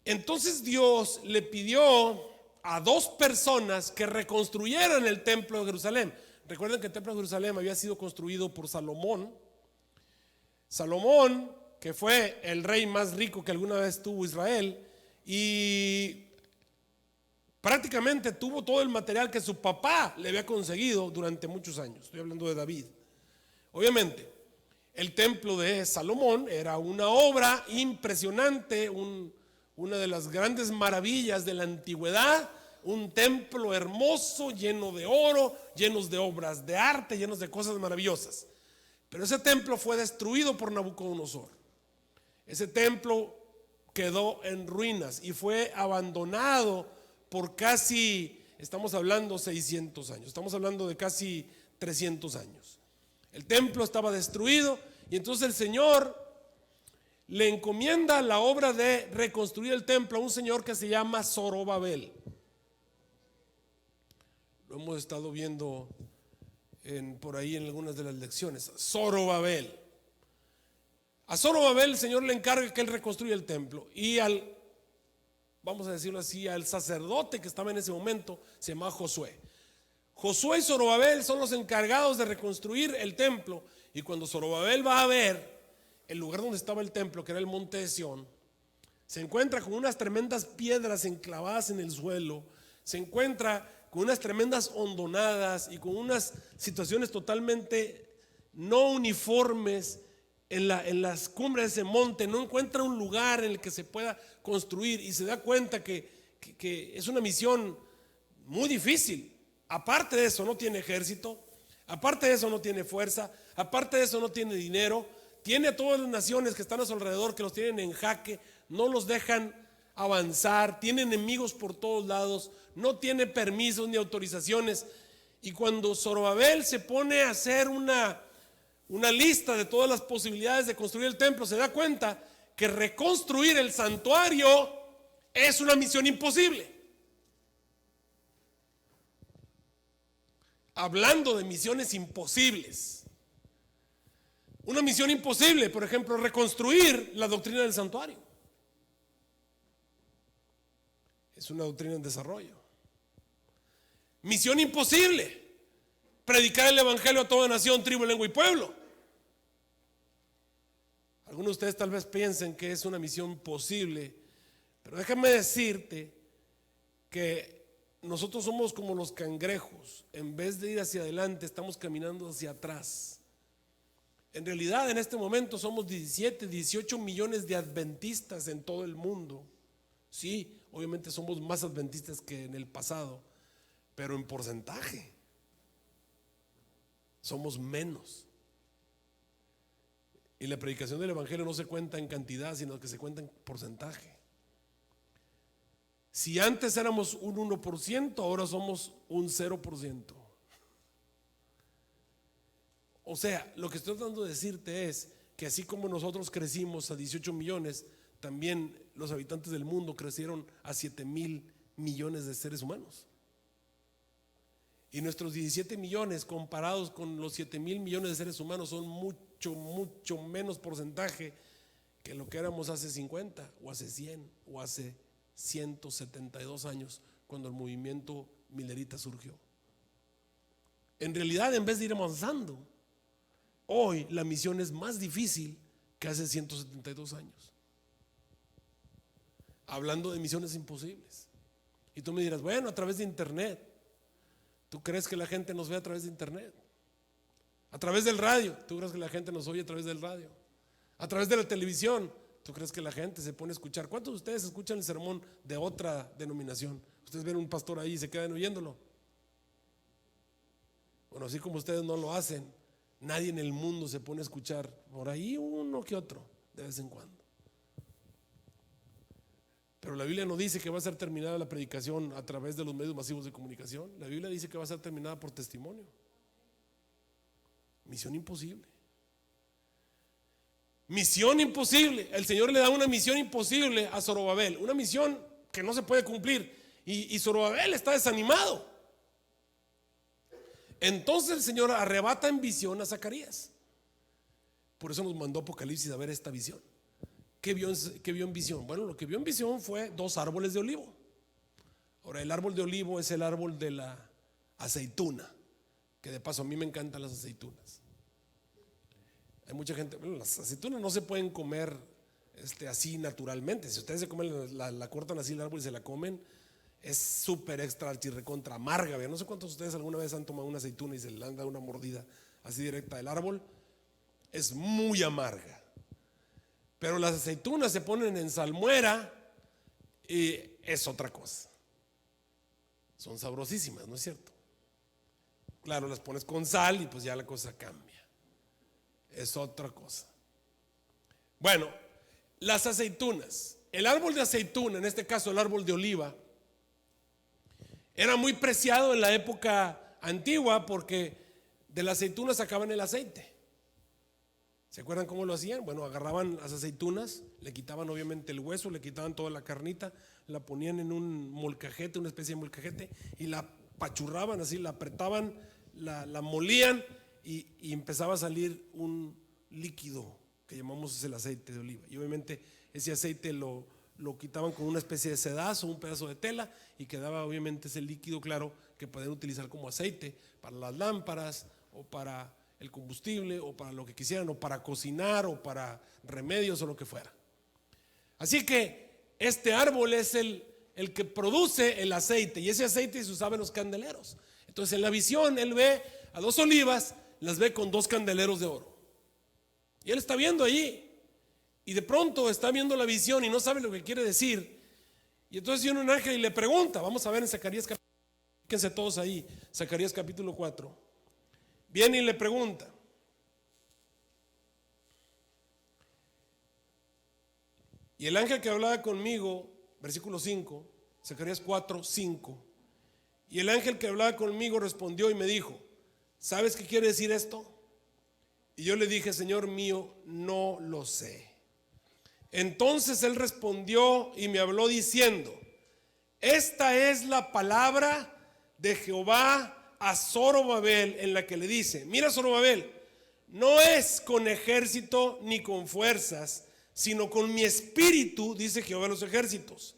Entonces Dios le pidió a 2 personas que reconstruyeran el templo de Jerusalén. Recuerden que el templo de Jerusalén había sido construido por Salomón. Salomón, que fue el rey más rico que alguna vez tuvo Israel, y prácticamente tuvo todo el material que su papá le había conseguido durante muchos años. Estoy hablando de David. Obviamente, el templo de Salomón era una obra impresionante, una de las grandes maravillas de la antigüedad, un templo hermoso, lleno de oro, llenos de obras de arte, llenos de cosas maravillosas. Pero ese templo fue destruido por Nabucodonosor. Ese templo quedó en ruinas y fue abandonado por casi, estamos hablando 600 años, estamos hablando de casi 300 años. El templo estaba destruido y entonces el Señor le encomienda la obra de reconstruir el templo a un señor que se llama Zorobabel. Lo hemos estado viendo por ahí en algunas de las lecciones. Zorobabel. A Zorobabel el Señor le encarga que él reconstruya el templo. Y vamos a decirlo así, al sacerdote que estaba en ese momento, se llama Josué. Josué y Zorobabel son los encargados de reconstruir el templo. Y cuando Zorobabel va a ver el lugar donde estaba el templo, que era el monte de Sión, se encuentra con unas tremendas piedras enclavadas en el suelo, se encuentra con unas tremendas hondonadas y con unas situaciones totalmente no uniformes en las cumbres de ese monte. No encuentra un lugar en el que se pueda construir y se da cuenta que es una misión muy difícil. Aparte de eso no tiene ejército, aparte de eso no tiene fuerza, aparte de eso no tiene dinero. Tiene a todas las naciones que están a su alrededor, que los tienen en jaque, no los dejan avanzar, tiene enemigos por todos lados, no tiene permisos ni autorizaciones. Y cuando Zorobabel se pone a hacer una lista de todas las posibilidades de construir el templo, se da cuenta que reconstruir el santuario es una misión imposible. Hablando de misiones imposibles, Una misión imposible, por ejemplo, reconstruir la doctrina del santuario. Es una doctrina en desarrollo. Misión imposible, predicar el evangelio a toda nación, tribu, lengua y pueblo. Algunos de ustedes tal vez piensen que es una misión posible, pero déjame decirte que nosotros somos como los cangrejos. En vez de ir hacia adelante, estamos caminando hacia atrás. En realidad, en este momento somos 17, 18 millones de adventistas en todo el mundo. Sí, obviamente somos más adventistas que en el pasado, pero en porcentaje somos menos. Y la predicación del evangelio no se cuenta en cantidad, sino que se cuenta en porcentaje. Si antes éramos un 1%, ahora somos un 0%. O sea, lo que estoy tratando de decirte es que así como nosotros crecimos a 18 millones, también los habitantes del mundo crecieron a 7,000 millones de seres humanos. Y nuestros 17 millones comparados con los 7,000 millones de seres humanos son mucho menos porcentaje que lo que éramos hace 50 o hace 100 o hace 172 años, cuando el movimiento milerita surgió. En realidad, en vez de ir avanzando, hoy la misión es más difícil que hace 172 años. Hablando de misiones imposibles. Y tú me dirás, bueno, a través de internet. ¿Tú crees que la gente nos ve a través de internet? A través del radio. ¿Tú crees que la gente nos oye a través del radio? A través de la televisión. ¿Tú crees que la gente se pone a escuchar? ¿Cuántos de ustedes escuchan el sermón de otra denominación? Ustedes ven un pastor ahí y se quedan oyéndolo. Bueno, así como ustedes no lo hacen, nadie en el mundo se pone a escuchar, por ahí uno que otro, de vez en cuando. Pero la Biblia no dice que va a ser terminada la predicación a través de los medios masivos de comunicación. La Biblia dice que va a ser terminada por testimonio. Misión imposible. Misión imposible. El Señor le da una misión imposible a Zorobabel, una misión que no se puede cumplir. Y Zorobabel está desanimado. Entonces el Señor arrebata en visión a Zacarías. Por eso nos mandó Apocalipsis a ver esta visión. ¿Qué vio en visión? Bueno, lo que vio en visión fue 2 árboles de olivo. Ahora, el árbol de olivo es el árbol de la aceituna, que de paso a mí me encantan las aceitunas. Hay mucha gente, bueno, las aceitunas no se pueden comer así naturalmente. Si ustedes se comen, la cortan así el árbol y se la comen, es súper extra archirrecontra amarga. No sé cuántos de ustedes alguna vez han tomado una aceituna y se le han dado una mordida así directa del árbol. Es muy amarga. Pero las aceitunas se ponen en salmuera y es otra cosa. Son sabrosísimas, ¿no es cierto? Claro, las pones con sal y pues ya la cosa cambia. Es otra cosa. Bueno, las aceitunas. El árbol de aceituna, en este caso el árbol de oliva, era muy preciado en la época antigua porque de la aceituna sacaban el aceite. ¿Se acuerdan cómo lo hacían? Bueno, agarraban las aceitunas, le quitaban obviamente el hueso, le quitaban toda la carnita, la ponían en un molcajete, una especie de molcajete, y la apachurraban así, la apretaban, la molían y empezaba a salir un líquido que llamamos el aceite de oliva. Y obviamente ese aceite lo quitaban con una especie de sedazo, un pedazo de tela, y quedaba obviamente ese líquido claro que podían utilizar como aceite para las lámparas o para el combustible o para lo que quisieran, o para cocinar o para remedios o lo que fuera. Así que este árbol es el que produce el aceite, y ese aceite se usaba en los candeleros. Entonces en la visión él ve a 2 olivas, las ve con 2 candeleros de oro, y él está viendo allí, y de pronto está viendo la visión y no sabe lo que quiere decir. Y entonces viene un ángel y le pregunta. Vamos a ver en Zacarías capítulo, fíjense todos ahí, Zacarías capítulo 4. Viene y le pregunta. Y el ángel que hablaba conmigo, versículo 5, Zacarías 4, 5. Y el ángel que hablaba conmigo respondió y me dijo: ¿sabes qué quiere decir esto? Y yo le dije: Señor mío, no lo sé. Entonces él respondió y me habló diciendo: esta es la palabra de Jehová a Zorobabel, en la que le dice: mira, Zorobabel, no es con ejército ni con fuerzas, sino con mi espíritu, dice Jehová de los ejércitos.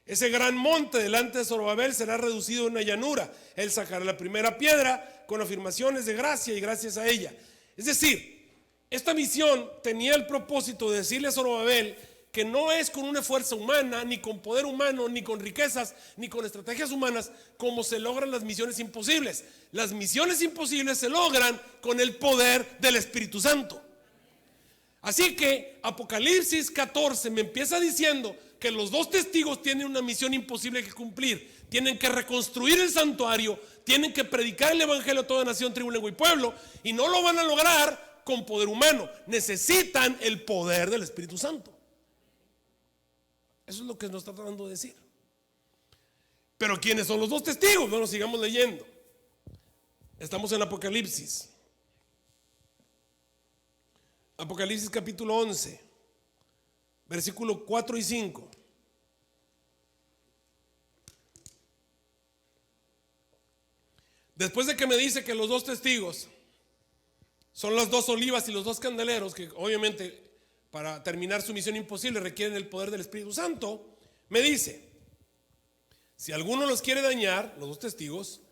Ese gran monte delante de Zorobabel será reducido en una llanura. Él sacará la primera piedra con afirmaciones de gracia y gracias a ella. Es decir, esta misión tenía el propósito de decirle a Zorobabel que no es con una fuerza humana, ni con poder humano, ni con riquezas, ni con estrategias humanas como se logran las misiones imposibles. Las misiones imposibles se logran con el poder del Espíritu Santo. Así que Apocalipsis 14 me empieza diciendo que los dos testigos tienen una misión imposible que cumplir. Tienen que reconstruir el santuario, tienen que predicar el evangelio a toda nación, tribu, lengua y pueblo, y no lo van a lograr con poder humano. Necesitan el poder del Espíritu Santo. Eso es lo que nos está tratando de decir. Pero ¿quiénes son los dos testigos? Bueno, sigamos leyendo. Estamos en Apocalipsis. Apocalipsis capítulo 11, versículo 4 y 5. Después de que me dice que los dos testigos son las dos olivas y los dos candeleros, que obviamente para terminar su misión imposible requieren el poder del Espíritu Santo, me dice: si alguno los quiere dañar, los dos testigos,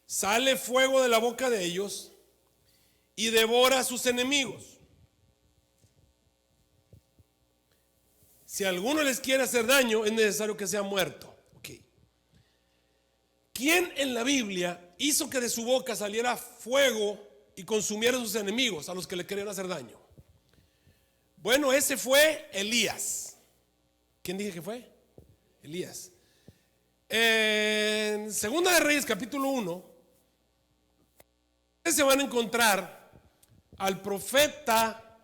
sale fuego de la boca de ellos y devora a sus enemigos. Si alguno les quiere hacer daño, es necesario que sea muerto. Okay. ¿Quién en la Biblia hizo que de su boca saliera fuego y consumiera a sus enemigos, a los que le querían hacer daño? Bueno, ese fue Elías. ¿Quién dije que fue? Elías. En Segunda de Reyes capítulo 1 se van a encontrar al profeta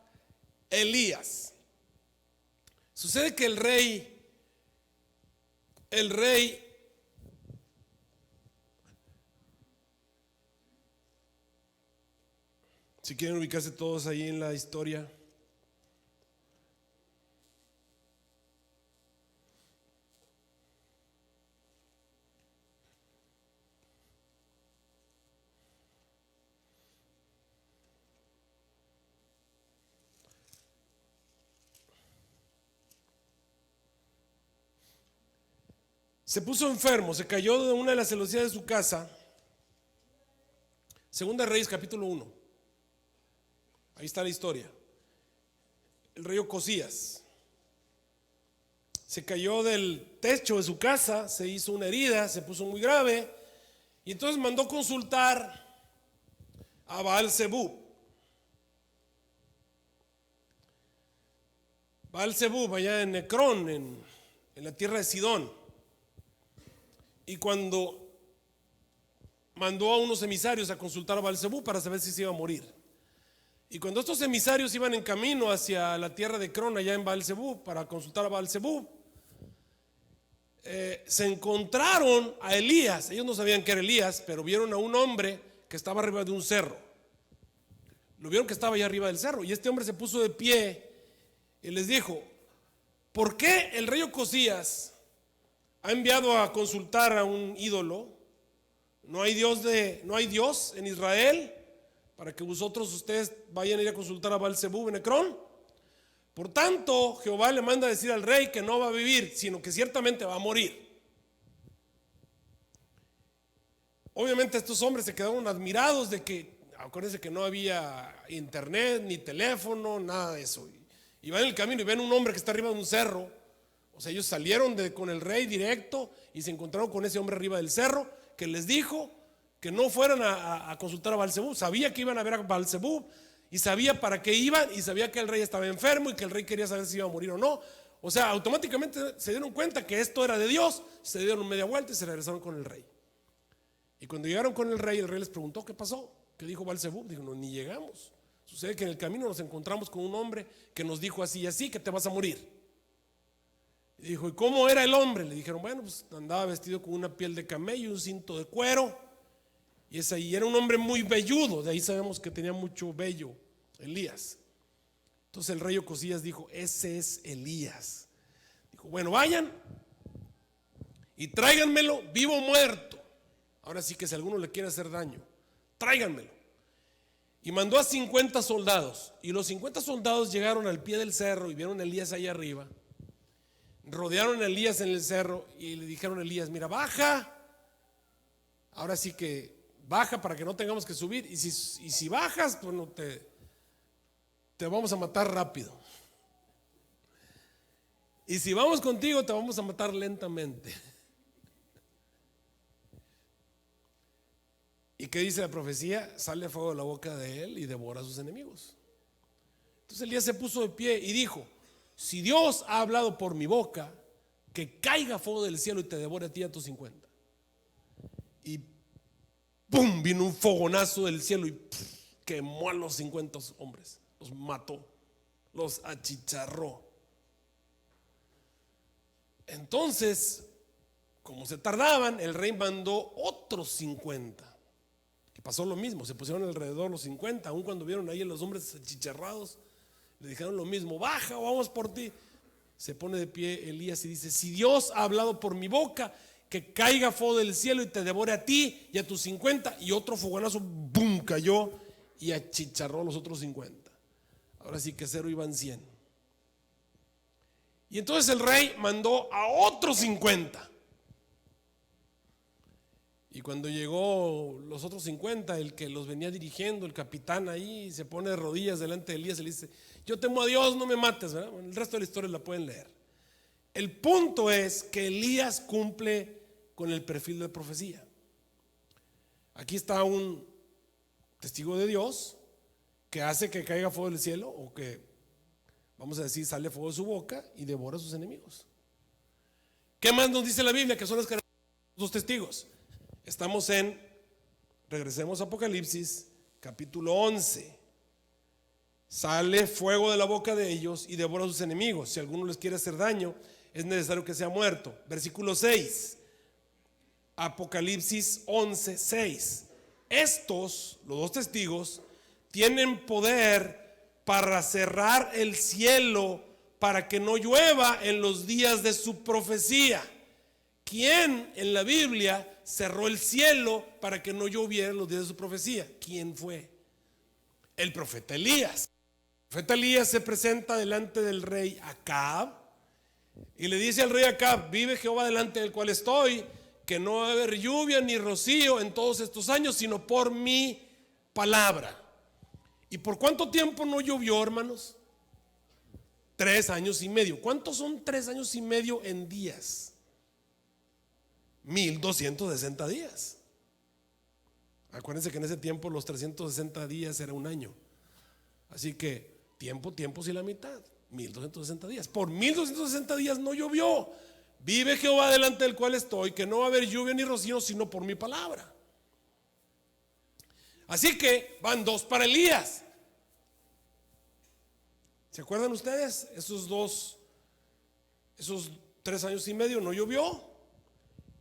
Elías. Sucede que el rey, si quieren ubicarse todos ahí en la historia, se puso enfermo, se cayó de una de las celosías de su casa. Segunda de Reyes capítulo 1. Ahí está la historia. El rey Ocosías se cayó del techo de su casa, se hizo una herida, se puso muy grave, y entonces mandó consultar a Baal-Zebub. Baal-Zebub allá en Ecrón, en la tierra de Sidón. Y cuando mandó a unos emisarios a consultar a Baal-Zebub para saber si se iba a morir. Y cuando estos emisarios iban en camino hacia la tierra de Ecrón, allá en Baal-Zebub, para consultar a Baal-Zebub, se encontraron a Elías. Ellos no sabían que era Elías, pero vieron a un hombre que estaba arriba de un cerro. Lo vieron que estaba allá arriba del cerro. Y este hombre se puso de pie y les dijo: ¿por qué el rey Ocosías ha enviado a consultar a un ídolo? No hay Dios en Israel para que ustedes vayan a ir a consultar a Baal-Zebub en Ecrón. Por tanto, Jehová le manda a decir al rey que no va a vivir, sino que ciertamente va a morir. Obviamente estos hombres se quedaron admirados de que, acuérdense que no había internet, ni teléfono, nada de eso. Y van en el camino y ven un hombre que está arriba de un cerro. O sea, ellos salieron con el rey directo y se encontraron con ese hombre arriba del cerro que les dijo que no fueran a consultar a Baal-Zebub. Sabía que iban a ver a Baal-Zebub y sabía para qué iban, y sabía que el rey estaba enfermo y que el rey quería saber si iba a morir o no. O sea, automáticamente se dieron cuenta que esto era de Dios, se dieron media vuelta y se regresaron con el rey. Y cuando llegaron con el rey les preguntó: ¿qué pasó? ¿Qué dijo Baal-Zebub? Dijo: no, ni llegamos. Sucede que en el camino nos encontramos con un hombre que nos dijo así y así, que te vas a morir. Y dijo: ¿y cómo era el hombre? Le dijeron: bueno, pues andaba vestido con una piel de camello y un cinto de cuero. Y era un hombre muy velludo. De ahí sabemos que tenía mucho vello Elías. Entonces el rey Ocosías dijo: ese es Elías. Dijo: bueno, vayan y tráiganmelo vivo o muerto. Ahora sí que si alguno le quiere hacer daño, tráiganmelo. Y mandó a 50 soldados. Y los 50 soldados llegaron al pie del cerro y vieron a Elías ahí arriba. Rodearon a Elías en el cerro y le dijeron a Elías: mira, baja. Ahora sí que baja para que no tengamos que subir. Y si bajas, pues no te vamos a matar rápido. Y si vamos contigo, te vamos a matar lentamente. ¿Y qué dice la profecía? Sale fuego de la boca de él y devora a sus enemigos. Entonces Elías se puso de pie y dijo: si Dios ha hablado por mi boca, que caiga fuego del cielo y te devore a ti y a tus 50. Y ¡pum! Vino un fogonazo del cielo y quemó a los 50 hombres. Los mató, los achicharró. Entonces, como se tardaban, el rey mandó otros 50. Y pasó lo mismo, se pusieron alrededor los 50. Aun cuando vieron ahí a los hombres achicharrados, le dijeron lo mismo: baja, vamos por ti. Se pone de pie Elías y dice: si Dios ha hablado por mi boca, que caiga fuego del cielo y te devore a ti y a tus 50. Y otro fogonazo, ¡bum!, cayó y achicharró a los otros 50. Ahora sí que 0 iban 100. Y entonces el rey mandó a otros 50. Y cuando llegó los otros 50, el que los venía dirigiendo, el capitán ahí, se pone de rodillas delante de Elías y le dice: yo temo a Dios, no me mates, ¿verdad? Bueno, el resto de la historia la pueden leer. El punto es que Elías cumple con el perfil de profecía. Aquí está un testigo de Dios que hace que caiga fuego del cielo, o que, vamos a decir, sale fuego de su boca y devora a sus enemigos. ¿Qué más nos dice la Biblia? Que son las características de los testigos. Estamos regresemos a Apocalipsis, capítulo 11. Sale fuego de la boca de ellos y devora a sus enemigos. Si alguno les quiere hacer daño, es necesario que sea muerto. Versículo 6. Apocalipsis 11, 6. Estos, los dos testigos, tienen poder para cerrar el cielo para que no llueva en los días de su profecía. ¿Quién en la Biblia cerró el cielo para que no lloviera en los días de su profecía? ¿Quién fue? El profeta Elías. El profeta Elías se presenta delante del rey Acab y le dice al rey Acab: vive Jehová delante del cual estoy, que no va a haber lluvia ni rocío en todos estos años, sino por mi palabra. ¿Y por cuánto tiempo no llovió, hermanos? 3 años y medio. ¿Cuántos son 3 años y medio en días? 1260 días. Acuérdense que en ese tiempo los 360 días era un año. Así que tiempo y la mitad, 1260 días. Por 1260 días no llovió. Vive Jehová delante del cual estoy, que no va a haber lluvia ni rocío sino por mi palabra. Así que van 2 para Elías. ¿Se acuerdan ustedes? Esos 3 años y medio no llovió.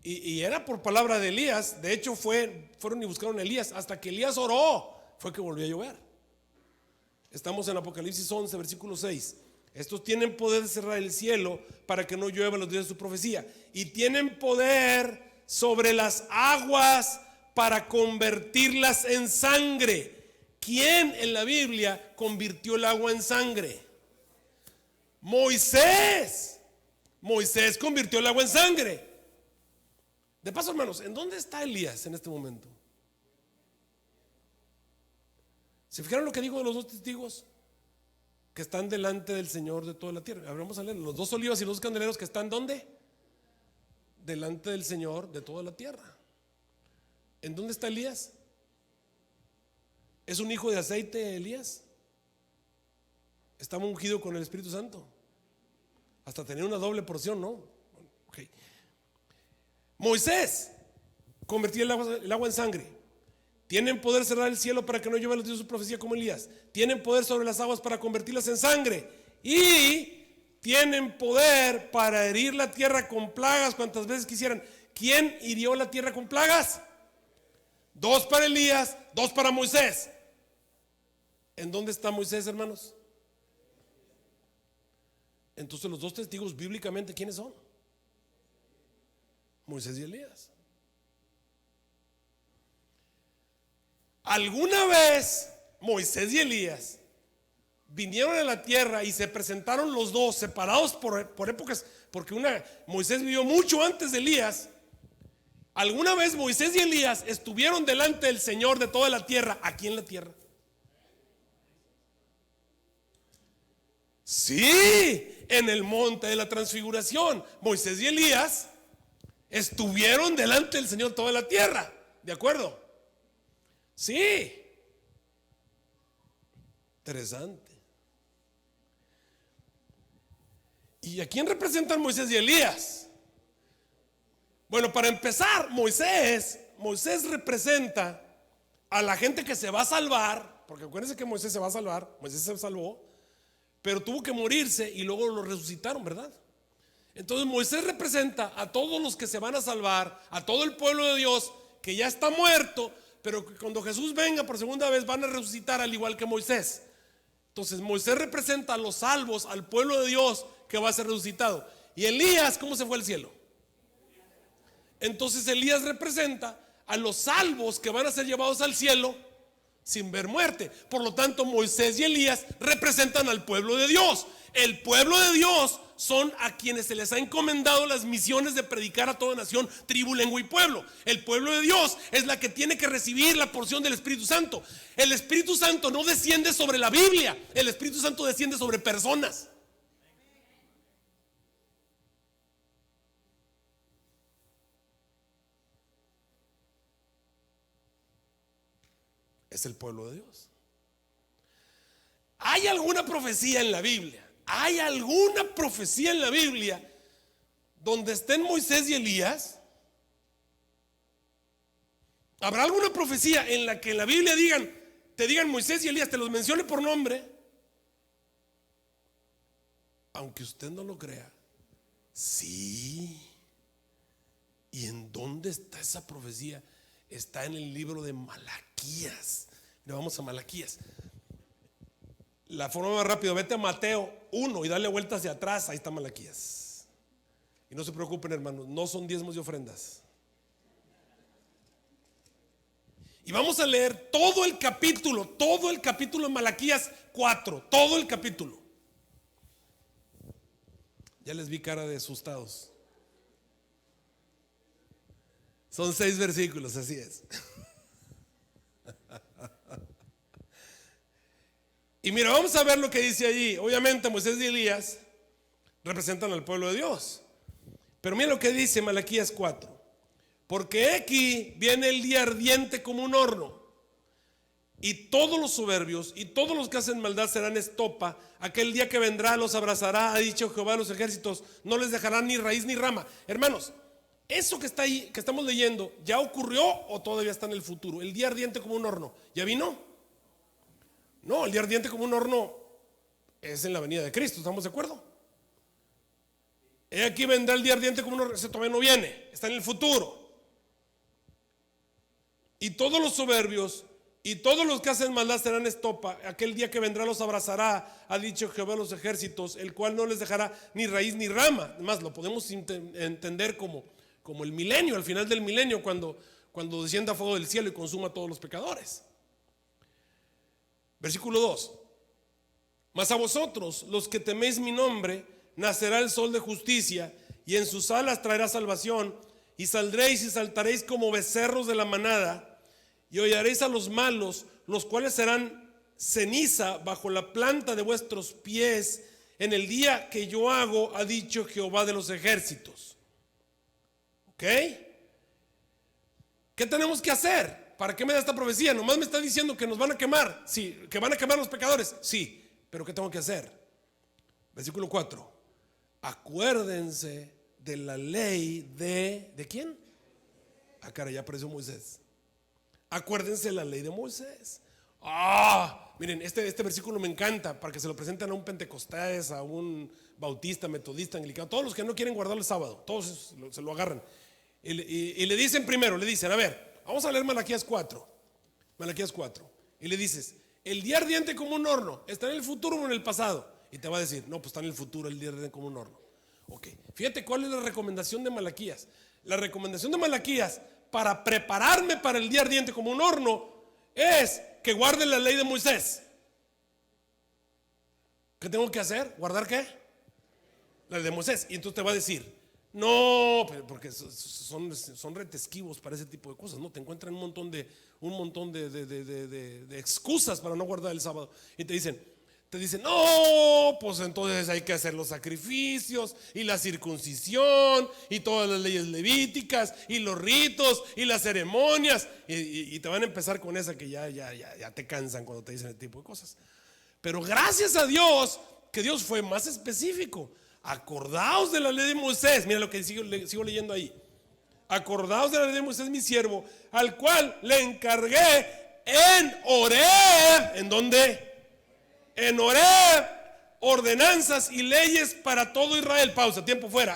Y era por palabra de Elías. De hecho fueron y buscaron a Elías. Hasta que Elías oró, fue que volvió a llover. Estamos en Apocalipsis 11, versículo 6. Estos tienen poder de cerrar el cielo para que no llueva los días de su profecía. Y tienen poder sobre las aguas para convertirlas en sangre. ¿Quién en la Biblia convirtió el agua en sangre? Moisés. Moisés convirtió el agua en sangre. De paso, hermanos, ¿en dónde está Elías en este momento? ¿Se fijaron lo que dijo de los 2 testigos? Que están delante del Señor de toda la tierra. Vamos a leer: los 2 olivas y los 2 candeleros que están ¿dónde? Delante del Señor de toda la tierra. ¿En dónde está Elías? ¿Es un hijo de aceite Elías? ¿Estaba ungido con el Espíritu Santo? Hasta tenía una doble porción, ¿no? Okay. Moisés convertía el agua en sangre. Tienen poder cerrar el cielo para que no llueva los días de su profecía como Elías. Tienen poder sobre las aguas para convertirlas en sangre. Y tienen poder para herir la tierra con plagas cuantas veces quisieran. ¿Quién hirió la tierra con plagas? 2 para Elías, 2 para Moisés. ¿En dónde está Moisés, hermanos? Entonces los 2 testigos bíblicamente, ¿quiénes son? Moisés y Elías. ¿Alguna vez Moisés y Elías vinieron a la tierra y se presentaron los dos separados por épocas, porque Moisés vivió mucho antes de Elías. ¿Alguna vez Moisés y Elías estuvieron delante del Señor de toda la tierra, aquí en la tierra? Sí, en el monte de la transfiguración, Moisés y Elías estuvieron delante del Señor toda la tierra, ¿de acuerdo? Sí. Interesante. ¿Y a quién representan Moisés y Elías? Bueno, para empezar, Moisés representa a la gente que se va a salvar, porque acuérdense que Moisés se va a salvar, Moisés se salvó, pero tuvo que morirse y luego lo resucitaron, ¿verdad? Entonces Moisés representa a todos los que se van a salvar, a todo el pueblo de Dios que ya está muerto, pero que cuando Jesús venga por segunda vez van a resucitar al igual que Moisés. Entonces Moisés representa a los salvos, al pueblo de Dios que va a ser resucitado. Y Elías, ¿cómo se fue al cielo? Entonces Elías representa a los salvos que van a ser llevados al cielo sin ver muerte. Por lo tanto, Moisés y Elías representan al pueblo de Dios. El pueblo de Dios son a quienes se les ha encomendado las misiones de predicar a toda nación, tribu, lengua y pueblo. El pueblo de Dios es la que tiene que recibir la porción del Espíritu Santo. El Espíritu Santo no desciende sobre la Biblia, el Espíritu Santo desciende sobre personas. Es el pueblo de Dios. ¿Hay alguna profecía en la Biblia? ¿Hay alguna profecía en la Biblia donde estén Moisés y Elías? ¿Habrá alguna profecía en la que en la Biblia te digan Moisés y Elías, te los mencione por nombre? Aunque usted no lo crea, sí. ¿Y en dónde está esa profecía? Está en el libro de Malaquías. Le vamos a Malaquías. La forma más rápida, vete a Mateo 1 y dale vuelta hacia atrás. Ahí está Malaquías. Y no se preocupen, hermanos, no son diezmos y ofrendas. Y vamos a leer todo el capítulo de Malaquías 4, todo el capítulo. Ya les vi cara de asustados. Son 6 versículos, así es. Y mira, vamos a ver lo que dice allí. Obviamente Moisés y Elías representan al pueblo de Dios. Pero mira lo que dice Malaquías 4. Porque aquí viene el día ardiente como un horno, y todos los soberbios y todos los que hacen maldad serán estopa. Aquel día que vendrá los abrazará, ha dicho Jehová de los ejércitos, no les dejará ni raíz ni rama. Hermanos, eso que está ahí, que estamos leyendo, ¿ya ocurrió o todavía está en el futuro? El día ardiente como un horno, ¿ya vino? No, el día ardiente como un horno es en la venida de Cristo, ¿estamos de acuerdo? Aquí vendrá el día ardiente como un horno, ese todavía no viene, está en el futuro. Y todos los soberbios y todos los que hacen maldad serán estopa. Aquel día que vendrá los abrazará, ha dicho Jehová de los ejércitos, el cual no les dejará ni raíz ni rama. Además, lo podemos entender como el milenio, al final del milenio, cuando descienda fuego del cielo y consuma a todos los pecadores. Versículo 2. Mas a vosotros, los que teméis mi nombre, nacerá el sol de justicia, y en sus alas traerá salvación, y saldréis y saltaréis como becerros de la manada, y hollaréis a los malos, los cuales serán ceniza bajo la planta de vuestros pies en el día que yo hago, ha dicho Jehová de los ejércitos. ¿Ok? ¿Qué tenemos que hacer? ¿Para qué me da esta profecía? Nomás me está diciendo que nos van a quemar. Sí, que van a quemar los pecadores. Sí, pero ¿qué tengo que hacer? Versículo 4. Acuérdense de la ley ¿de quién? Ah, cara, ya apareció Moisés. Acuérdense de la ley de Moisés. Miren, este versículo me encanta para que se lo presenten a un pentecostés, a un bautista, metodista, anglicano, todos los que no quieren guardar el sábado, todos se lo agarran. Y le dicen primero, a ver, vamos a leer Malaquías 4. Malaquías 4. Y le dices, el día ardiente como un horno, ¿está en el futuro o en el pasado? Y te va a decir, no, pues está en el futuro el día ardiente como un horno. Ok, fíjate cuál es la recomendación de Malaquías. La recomendación de Malaquías para prepararme para el día ardiente como un horno es que guarde la ley de Moisés. ¿Qué tengo que hacer? ¿Guardar qué? La ley de Moisés. Y entonces te va a decir, no, porque son retesquivos para ese tipo de cosas, ¿no? Te encuentran un montón de excusas para no guardar el sábado. Y te dicen, no, pues entonces hay que hacer los sacrificios y la circuncisión y todas las leyes levíticas y los ritos y las ceremonias. Y te van a empezar con esa que ya te cansan cuando te dicen ese tipo de cosas. Pero gracias a Dios, que Dios fue más específico. Acordaos de la ley de Moisés. Mira lo que sigo leyendo ahí. Acordaos de la ley de Moisés, mi siervo, al cual le encargué en Horeb. ¿En dónde? En Horeb, ordenanzas y leyes para todo Israel. Pausa, tiempo fuera.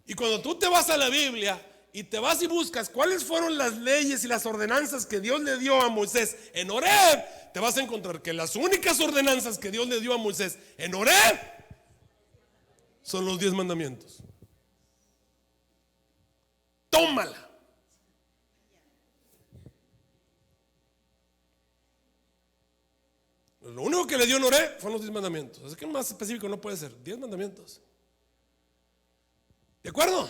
Y cuando tú te vas a la Biblia y te vas y buscas cuáles fueron las leyes y las ordenanzas que Dios le dio a Moisés en Horeb, te vas a encontrar que las únicas ordenanzas que Dios le dio a Moisés en Horeb son los 10 mandamientos. Tómala. Lo único que le dio en Horeb fueron los 10 mandamientos. Así que más específico no puede ser. 10 mandamientos. ¿De acuerdo?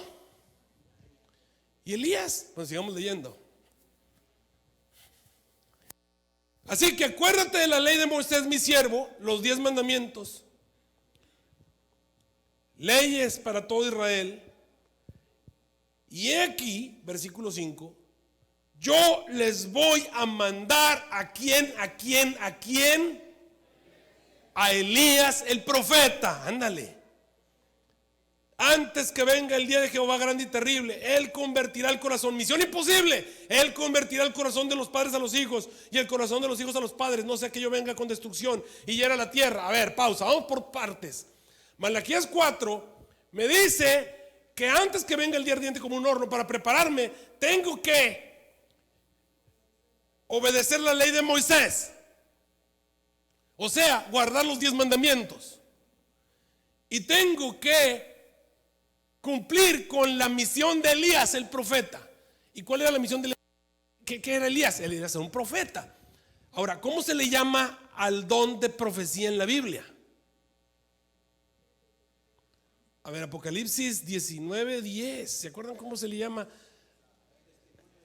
Y Elías, pues sigamos leyendo. Así que acuérdate de la ley de Moisés, mi siervo, los 10 mandamientos, leyes para todo Israel. Y aquí, versículo 5, yo les voy a mandar a quién, a Elías el profeta. Ándale. Antes que venga el día de Jehová grande y terrible, Él convertirá el corazón, misión imposible, Él convertirá el corazón de los padres a los hijos y el corazón de los hijos a los padres, no sea que yo venga con destrucción y hiera la tierra. A ver, pausa, vamos por partes. Malaquías 4 me dice que antes que venga el día ardiente como un horno, para prepararme, tengo que obedecer la ley de Moisés, o sea, guardar los 10 mandamientos, y tengo que cumplir con la misión de Elías el profeta. ¿Y cuál era la misión de Elías? ¿Qué era Elías? Elías era un profeta. Ahora, ¿cómo se le llama al don de profecía en la Biblia? A ver, Apocalipsis 19:10. ¿Se acuerdan cómo se le llama?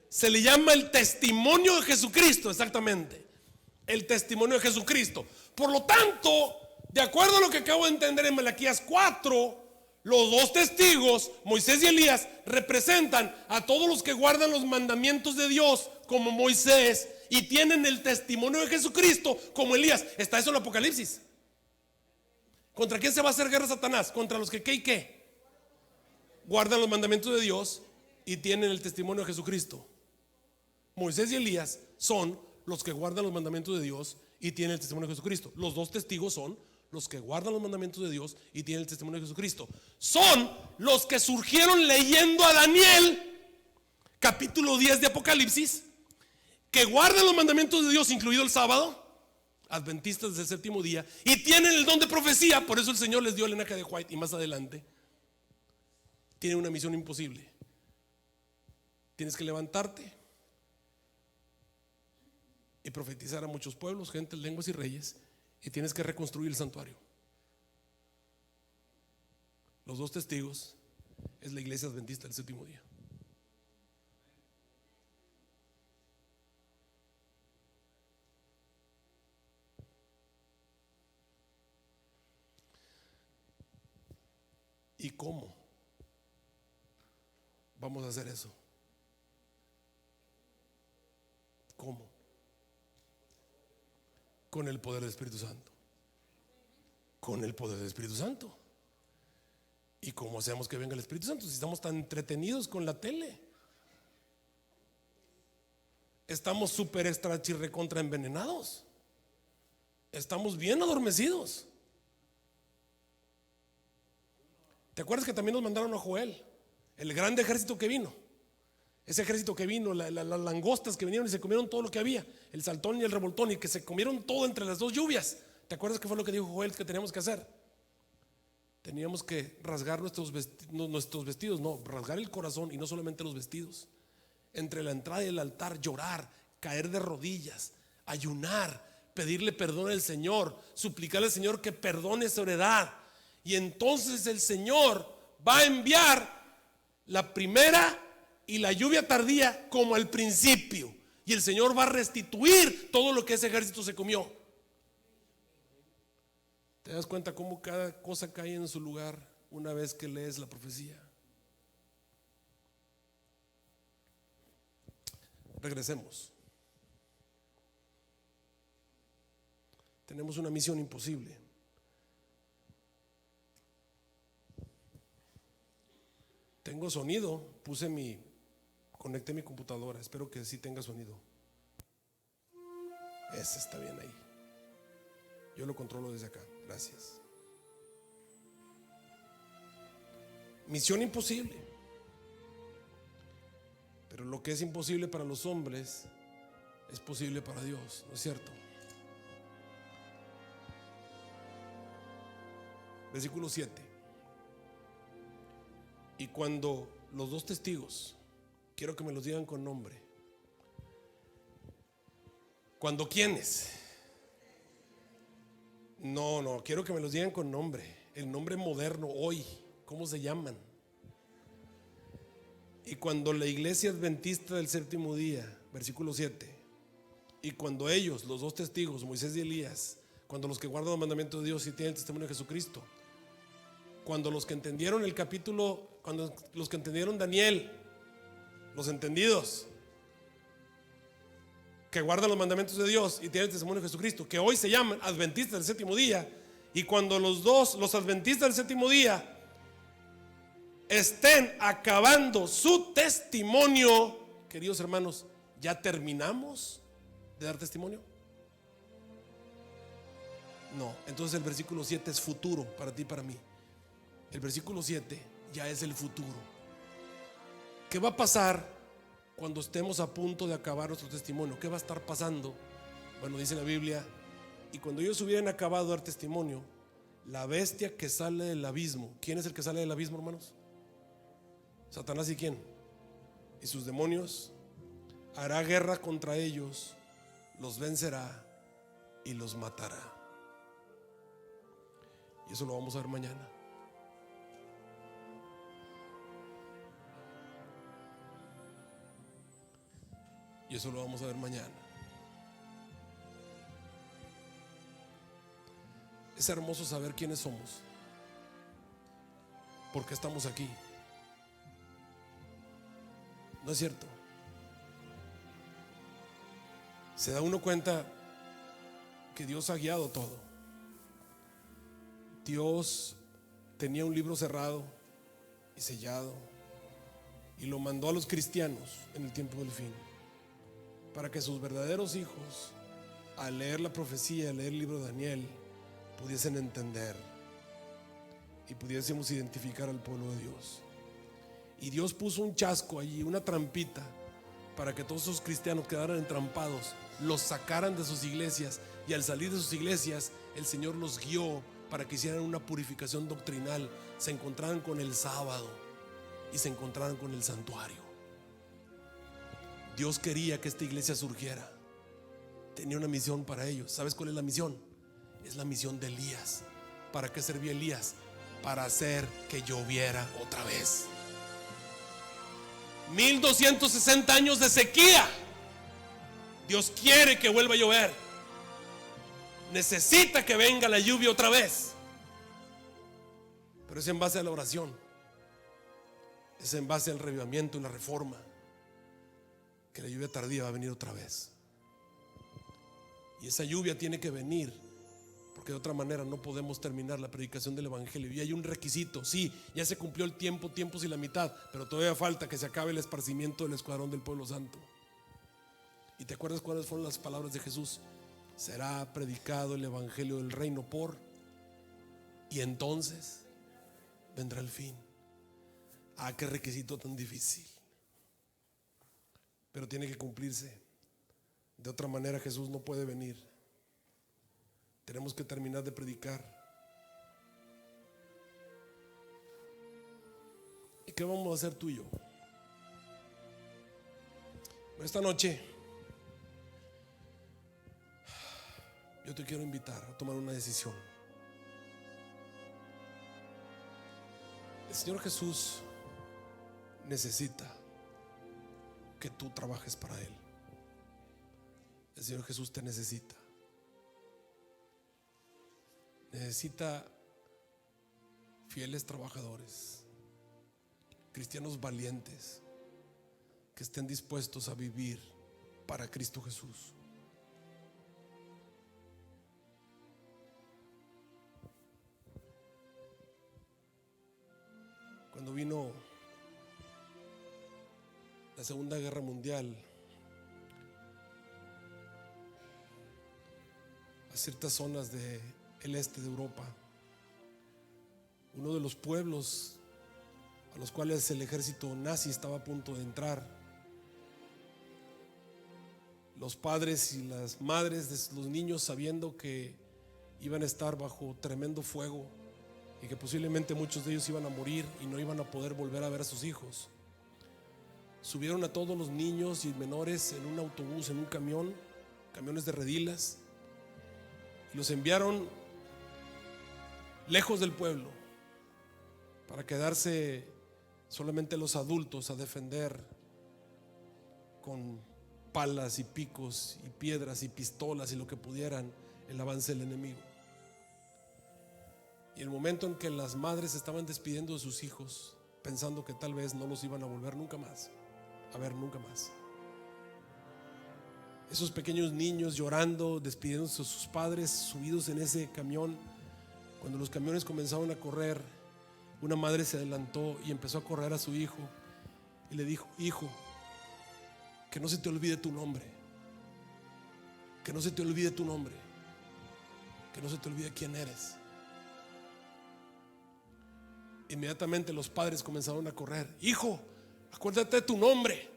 Se le llama el testimonio de Jesucristo, exactamente. El testimonio de Jesucristo. Por lo tanto, de acuerdo a lo que acabo de entender en Malaquías 4, los dos testigos, Moisés y Elías, representan a todos los que guardan los mandamientos de Dios como Moisés y tienen el testimonio de Jesucristo como Elías. Está eso en el Apocalipsis. ¿Contra quién se va a hacer guerra Satanás? Contra los que ¿qué? Guardan los mandamientos de Dios y tienen el testimonio de Jesucristo. Moisés y Elías son los que guardan los mandamientos de Dios y tienen el testimonio de Jesucristo. Los dos testigos son los que guardan los mandamientos de Dios y tienen el testimonio de Jesucristo. Son los que surgieron leyendo a Daniel, capítulo 10 de Apocalipsis, que guardan los mandamientos de Dios, incluido el sábado, adventistas del séptimo día, y tienen el don de profecía. Por eso el Señor les dio el linaje de White, y más adelante tienen una misión imposible. Tienes que levantarte y profetizar a muchos pueblos, gentes, lenguas y reyes, y tienes que reconstruir el santuario. Los dos testigos es la iglesia adventista del séptimo día. ¿Y cómo vamos a hacer eso? ¿Cómo? Con el poder del Espíritu Santo. Con el poder del Espíritu Santo. ¿Y cómo hacemos que venga el Espíritu Santo si estamos tan entretenidos con la tele? Estamos súper extra chirrecontra envenenados. Estamos bien adormecidos. ¿Te acuerdas que también nos mandaron a Joel? El grande ejército que vino. Ese ejército que vino, las langostas que vinieron y se comieron todo lo que había, el saltón y el revoltón, y que se comieron todo entre las dos lluvias. ¿Te acuerdas qué fue lo que dijo Joel que teníamos que hacer? Teníamos que rasgar nuestros vestidos, no, rasgar el corazón y no solamente los vestidos. Entre la entrada y el altar llorar, caer de rodillas, ayunar, pedirle perdón al Señor, suplicarle al Señor que perdone esa heredad. Y entonces el Señor va a enviar la primera y la lluvia tardía como al principio. Y el Señor va a restituir todo lo que ese ejército se comió. ¿Te das cuenta cómo cada cosa cae en su lugar una vez que lees la profecía? Regresemos. Tenemos una misión imposible. Tengo sonido, conecté mi computadora, espero que sí tenga sonido. Ese está bien ahí. Yo lo controlo desde acá, gracias. Misión imposible. Pero lo que es imposible para los hombres es posible para Dios, ¿no es cierto? Versículo 7. Y cuando los dos testigos, quiero que me los digan con nombre. ¿Cuándo quiénes? No, quiero que me los digan con nombre. El nombre moderno hoy, ¿cómo se llaman? Y cuando la iglesia adventista del séptimo día, versículo 7, y cuando ellos, los dos testigos, Moisés y Elías, cuando los que guardan los mandamientos de Dios y tienen el testimonio de Jesucristo, cuando los que entendieron el capítulo, cuando los que entendieron Daniel, los entendidos, que guardan los mandamientos de Dios y tienen el testimonio de Jesucristo, que hoy se llaman adventistas del séptimo día, y cuando los adventistas del séptimo día estén acabando su testimonio, queridos hermanos, ¿ya terminamos de dar testimonio? No, entonces el versículo 7 es futuro para ti y para mí. El versículo 7 ya es el futuro. ¿Qué va a pasar cuando estemos a punto de acabar nuestro testimonio? ¿Qué va a estar pasando? Bueno, dice la Biblia, y cuando ellos hubieran acabado de dar testimonio, la bestia que sale del abismo. ¿Quién es el que sale del abismo, hermanos? Satanás. ¿Y quién? Y sus demonios. Hará guerra contra ellos, los vencerá y los matará. Y eso lo vamos a ver mañana. Y eso lo vamos a ver mañana. Es hermoso saber quiénes somos, porque estamos aquí. ¿No es cierto? Se da uno cuenta que Dios ha guiado todo. Dios tenía un libro cerrado y sellado y lo mandó a los cristianos en el tiempo del fin, para que sus verdaderos hijos, al leer la profecía, al leer el libro de Daniel, pudiesen entender y pudiésemos identificar al pueblo de Dios. Y Dios puso un chasco allí, una trampita, para que todos esos cristianos quedaran entrampados, los sacaran de sus iglesias, y al salir de sus iglesias el Señor los guió para que hicieran una purificación doctrinal, se encontraran con el sábado y se encontraran con el santuario. Dios quería que esta iglesia surgiera. Tenía una misión para ellos. ¿Sabes cuál es la misión? Es la misión de Elías. ¿Para qué servía Elías? Para hacer que lloviera otra vez. 1260 años de sequía. Dios quiere que vuelva a llover. Necesita que venga la lluvia otra vez. Pero es en base a la oración. Es en base al revivimiento y la reforma que la lluvia tardía va a venir otra vez. Y esa lluvia tiene que venir, porque de otra manera no podemos terminar la predicación del evangelio. Y hay un requisito: sí, ya se cumplió el tiempos y la mitad, pero todavía falta que se acabe el esparcimiento del escuadrón del pueblo santo. ¿Y te acuerdas cuáles fueron las palabras de Jesús? Será predicado el evangelio del reino y entonces vendrá el fin. Ah, qué requisito tan difícil, pero tiene que cumplirse. De otra manera Jesús no puede venir. Tenemos que terminar de predicar. ¿Y qué vamos a hacer tú y yo? Esta noche yo te quiero invitar a tomar una decisión. El Señor Jesús necesita que tú trabajes para Él. El Señor Jesús te necesita. Necesita fieles trabajadores, cristianos valientes, que estén dispuestos a vivir para Cristo Jesús. Cuando vino la Segunda Guerra Mundial, a ciertas zonas del este de Europa, uno de los pueblos a los cuales el ejército nazi estaba a punto de entrar, los padres y las madres de los niños, sabiendo que iban a estar bajo tremendo fuego y que posiblemente muchos de ellos iban a morir y no iban a poder volver a ver a sus hijos, subieron a todos los niños y menores en un autobús, en un camión, camiones de redilas, y los enviaron lejos del pueblo para quedarse solamente los adultos a defender con palas y picos y piedras y pistolas y lo que pudieran el avance del enemigo. Y el momento en que las madres estaban despidiendo de sus hijos, pensando que tal vez no los iban a volver nunca más a ver, nunca más, esos pequeños niños llorando, despidiéndose de sus padres, subidos en ese camión, cuando los camiones comenzaron a correr, una madre se adelantó y empezó a correr a su hijo y le dijo: hijo, que no se te olvide tu nombre, que no se te olvide tu nombre, que no se te olvide quién eres. Inmediatamente los padres comenzaron a correr: hijo, acuérdate de tu nombre.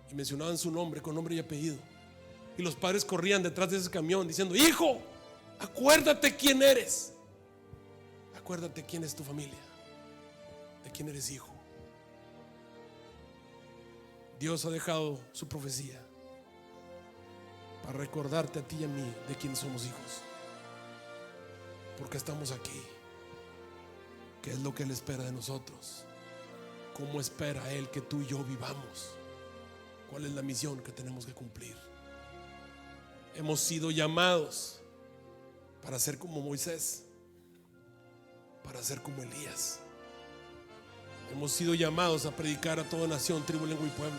Y mencionaban su nombre con nombre y apellido. Y los padres corrían detrás de ese camión diciendo: hijo, acuérdate quién eres, acuérdate quién es tu familia, de quién eres hijo. Dios ha dejado su profecía para recordarte a ti y a mí de quién somos hijos, porque estamos aquí. ¿Qué es lo que Él espera de nosotros? ¿Cómo espera Él que tú y yo vivamos? ¿Cuál es la misión que tenemos que cumplir? Hemos sido llamados para ser como Moisés, para ser como Elías. Hemos sido llamados a predicar a toda nación, tribu, lengua y pueblo.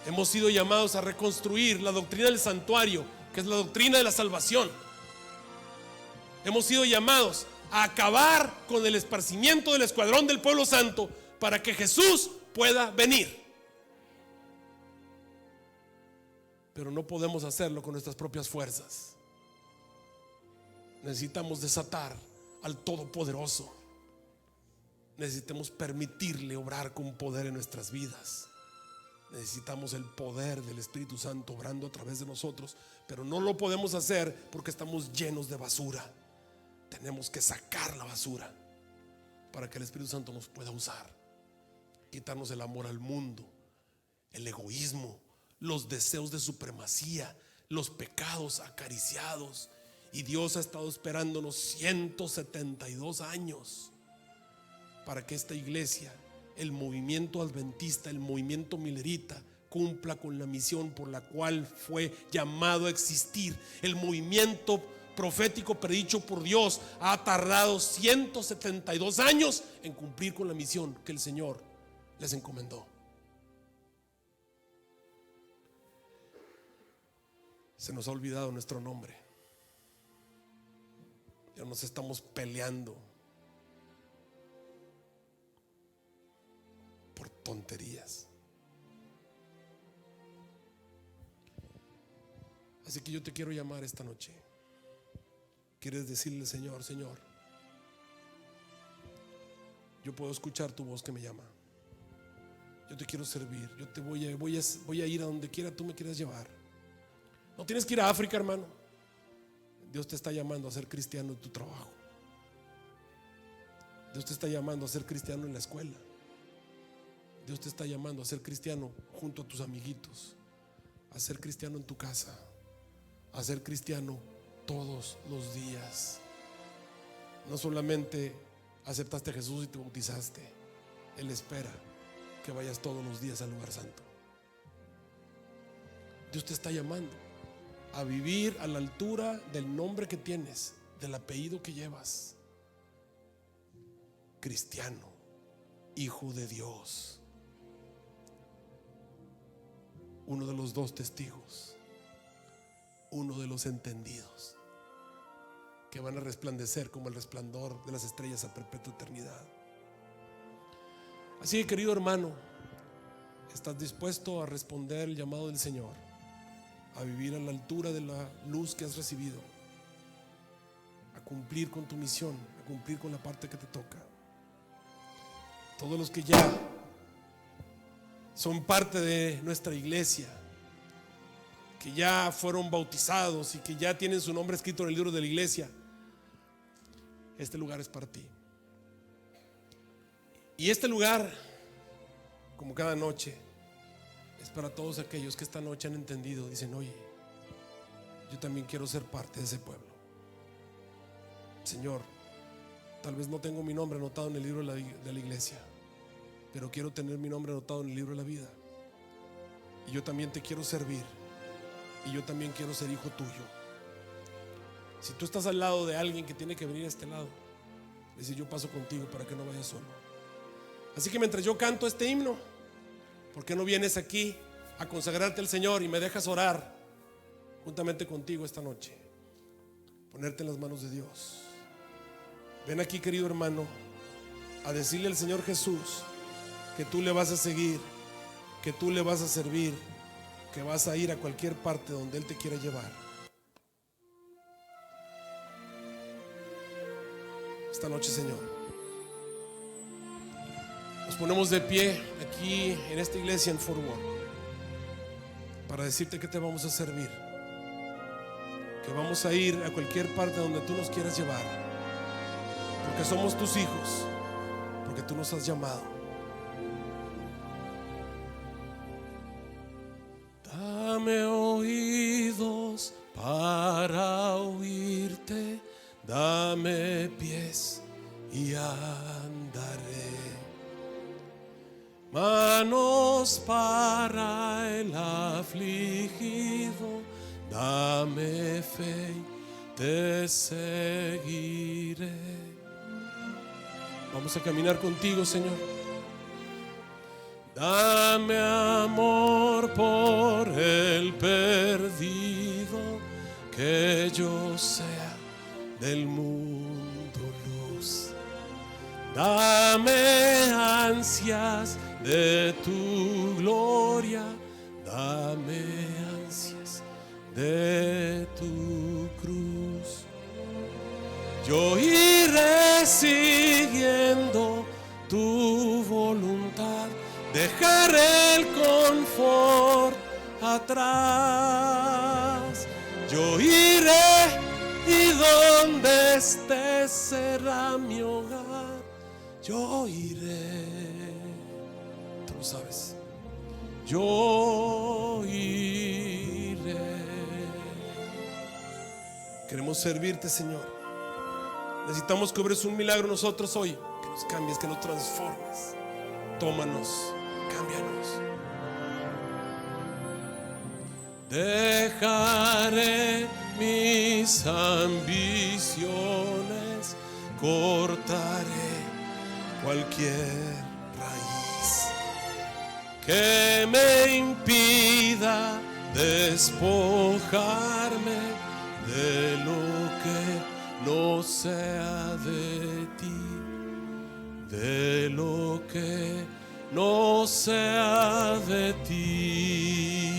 Hemos sido llamados a reconstruir la doctrina del santuario, que es la doctrina de la salvación. Hemos sido llamados a acabar con el esparcimiento del escuadrón del pueblo santo para que Jesús pueda venir. Pero no podemos hacerlo con nuestras propias fuerzas. Necesitamos desatar al Todopoderoso. Necesitamos permitirle obrar con poder en nuestras vidas. Necesitamos el poder del Espíritu Santo obrando a través de nosotros, pero no lo podemos hacer porque estamos llenos de basura. Tenemos que sacar la basura para que el Espíritu Santo nos pueda usar. Quitarnos el amor al mundo, el egoísmo, los deseos de supremacía, los pecados acariciados. Y Dios ha estado esperándonos 172 años para que esta iglesia, el movimiento adventista, el movimiento milerita, cumpla con la misión por la cual fue llamado a existir. El movimiento profético predicho por Dios ha tardado 172 años en cumplir con la misión que el Señor les encomendó. Se nos ha olvidado nuestro nombre. Ya nos estamos peleando por tonterías. Así que yo te quiero llamar esta noche. ¿Quieres decirle: Señor, Señor, yo puedo escuchar tu voz que me llama? Yo te quiero servir. Yo te voy a ir a donde quiera tú me quieras llevar. No tienes que ir a África, hermano. Dios te está llamando a ser cristiano en tu trabajo. Dios te está llamando a ser cristiano en la escuela. Dios te está llamando a ser cristiano junto a tus amiguitos, a ser cristiano en tu casa. a ser cristiano todos los días. No solamente aceptaste a Jesús y te bautizaste, Él espera que vayas todos los días al lugar santo. Dios te está llamando a vivir a la altura del nombre que tienes, del apellido que llevas: cristiano, hijo de Dios. Uno de los dos testigos, uno de los entendidos, que van a resplandecer como el resplandor de las estrellas a perpetua eternidad. Así que, querido hermano, ¿estás dispuesto a responder el llamado del Señor, a vivir a la altura de la luz que has recibido, a cumplir con tu misión, a cumplir con la parte que te toca? Todos los que ya son parte de nuestra iglesia, que ya fueron bautizados y que ya tienen su nombre escrito en el libro de la iglesia, este lugar es para ti. Y este lugar, como cada noche, es para todos aquellos que esta noche han entendido, dicen: oye, yo también quiero ser parte de ese pueblo. Señor, tal vez no tengo mi nombre anotado en el libro de la iglesia, pero quiero tener mi nombre anotado en el libro de la vida. Y yo también te quiero servir, y yo también quiero ser hijo tuyo. Si tú estás al lado de alguien que tiene que venir a este lado, dice: yo paso contigo para que no vayas solo. Así que mientras yo canto este himno, ¿por qué no vienes aquí a consagrarte al Señor y me dejas orar juntamente contigo esta noche? Ponerte en las manos de Dios. Ven aquí, querido hermano, a decirle al Señor Jesús que tú le vas a seguir, que tú le vas a servir, que vas a ir a cualquier parte donde Él te quiera llevar. Esta noche, Señor, nos ponemos de pie aquí en esta iglesia en Fort Worth para decirte que te vamos a servir, que vamos a ir a cualquier parte donde tú nos quieras llevar, porque somos tus hijos, porque tú nos has llamado. Dame oídos para oírte, dame pies y andaré, manos para el afligido, dame fe y te seguiré. Vamos a caminar contigo, Señor. Dame amor por el perdido, que yo sea del mundo luz. Dame ansias de tu gloria, dame ansias de tu cruz. Yo iré siguiendo tu voluntad, dejaré el confort atrás. Yo iré y donde estés será mi hogar. Yo iré, tú lo sabes. Yo iré. Queremos servirte, Señor. Necesitamos que obres un milagro en nosotros hoy, que nos cambies, que nos transformes. Tómanos, cámbianos. Dejaré mis ambiciones, cortaré cualquier raíz que me impida despojarme de lo que no sea de ti, de lo que no sea de ti.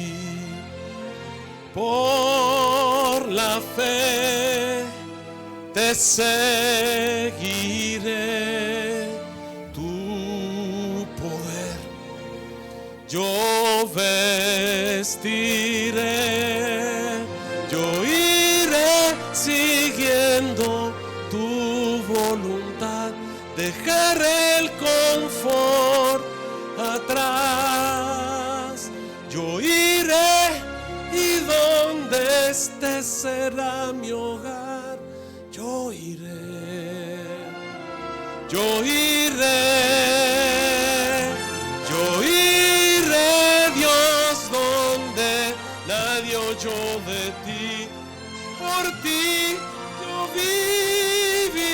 Por la fe te seguiré, tu poder yo vestiré, yo iré siguiendo tu voluntad, dejaré el confort atrás, yo iré y donde este será mi hogar. Yo iré, yo iré, yo iré, Dios, donde nadie oyó de ti. Por ti yo viviré,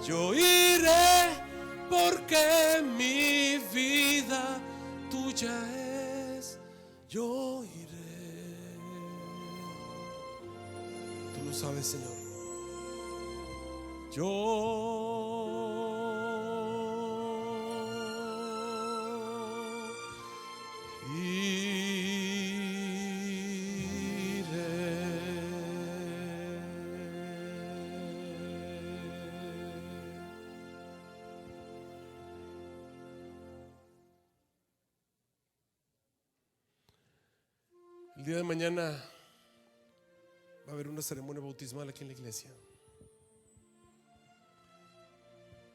yo iré, porque mi vida tuya es. Yo iré. Tú lo sabes, Señor. El día de mañana va a haber una ceremonia bautismal aquí en la iglesia.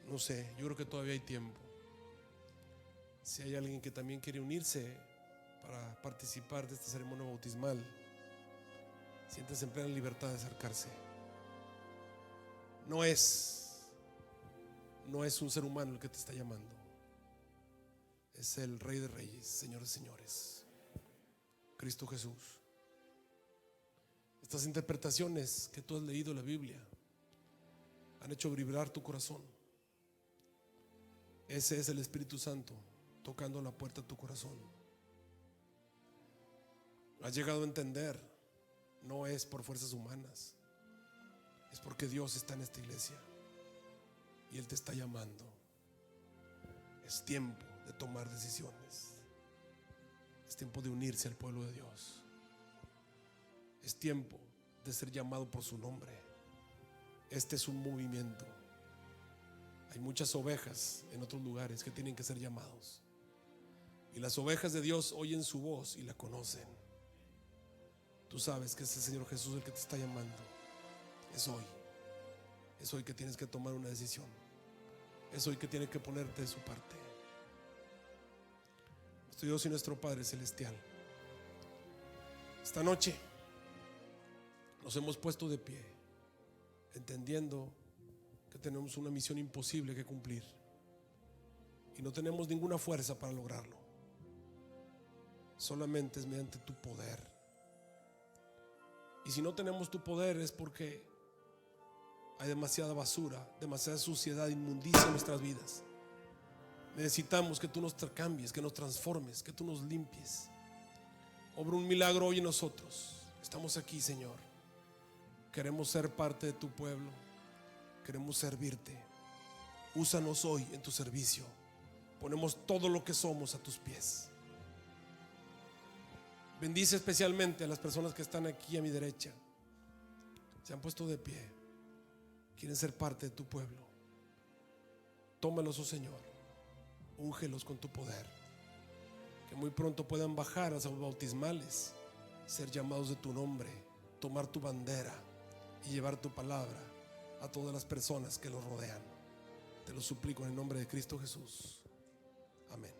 No sé, yo creo que todavía hay tiempo. Si hay alguien que también quiere unirse para participar de esta ceremonia bautismal, siéntese en plena libertad de acercarse. No es un ser humano el que te está llamando. Es el Rey de Reyes, Señor de Señores, Cristo Jesús. Estas interpretaciones que tú has leído en la Biblia han hecho vibrar tu corazón. Ese es el Espíritu Santo tocando la puerta de tu corazón. Has llegado a entender, no es por fuerzas humanas, es porque Dios está en esta iglesia y Él te está llamando. Es tiempo de tomar decisiones. Es tiempo de unirse al pueblo de Dios. Es tiempo de ser llamado por su nombre. Este es un movimiento. Hay muchas ovejas en otros lugares que tienen que ser llamados. Y las ovejas de Dios oyen su voz y la conocen. Tú sabes que es el Señor Jesús el que te está llamando. Es hoy. Es hoy que tienes que tomar una decisión. Es hoy que tienes que ponerte de su parte. Nuestro Dios y nuestro Padre Celestial, esta noche nos hemos puesto de pie, entendiendo que tenemos una misión imposible que cumplir y no tenemos ninguna fuerza para lograrlo. Solamente es mediante tu poder. Y si no tenemos tu poder es porque hay demasiada basura, demasiada suciedad, inmundicia en nuestras vidas. Necesitamos que tú nos cambies, que nos transformes, que tú nos limpies. Obra un milagro hoy en nosotros. Estamos aquí, Señor. Queremos ser parte de tu pueblo. Queremos servirte. Úsanos hoy en tu servicio. Ponemos todo lo que somos a tus pies. Bendice especialmente a las personas que están aquí a mi derecha. Se han puesto de pie. Quieren ser parte de tu pueblo. Tómalos, oh Señor. Úngelos con tu poder. Que muy pronto puedan bajar a aguas bautismales, ser llamados de tu nombre, tomar tu bandera y llevar tu palabra a todas las personas que los rodean. Te lo suplico en el nombre de Cristo Jesús. Amén.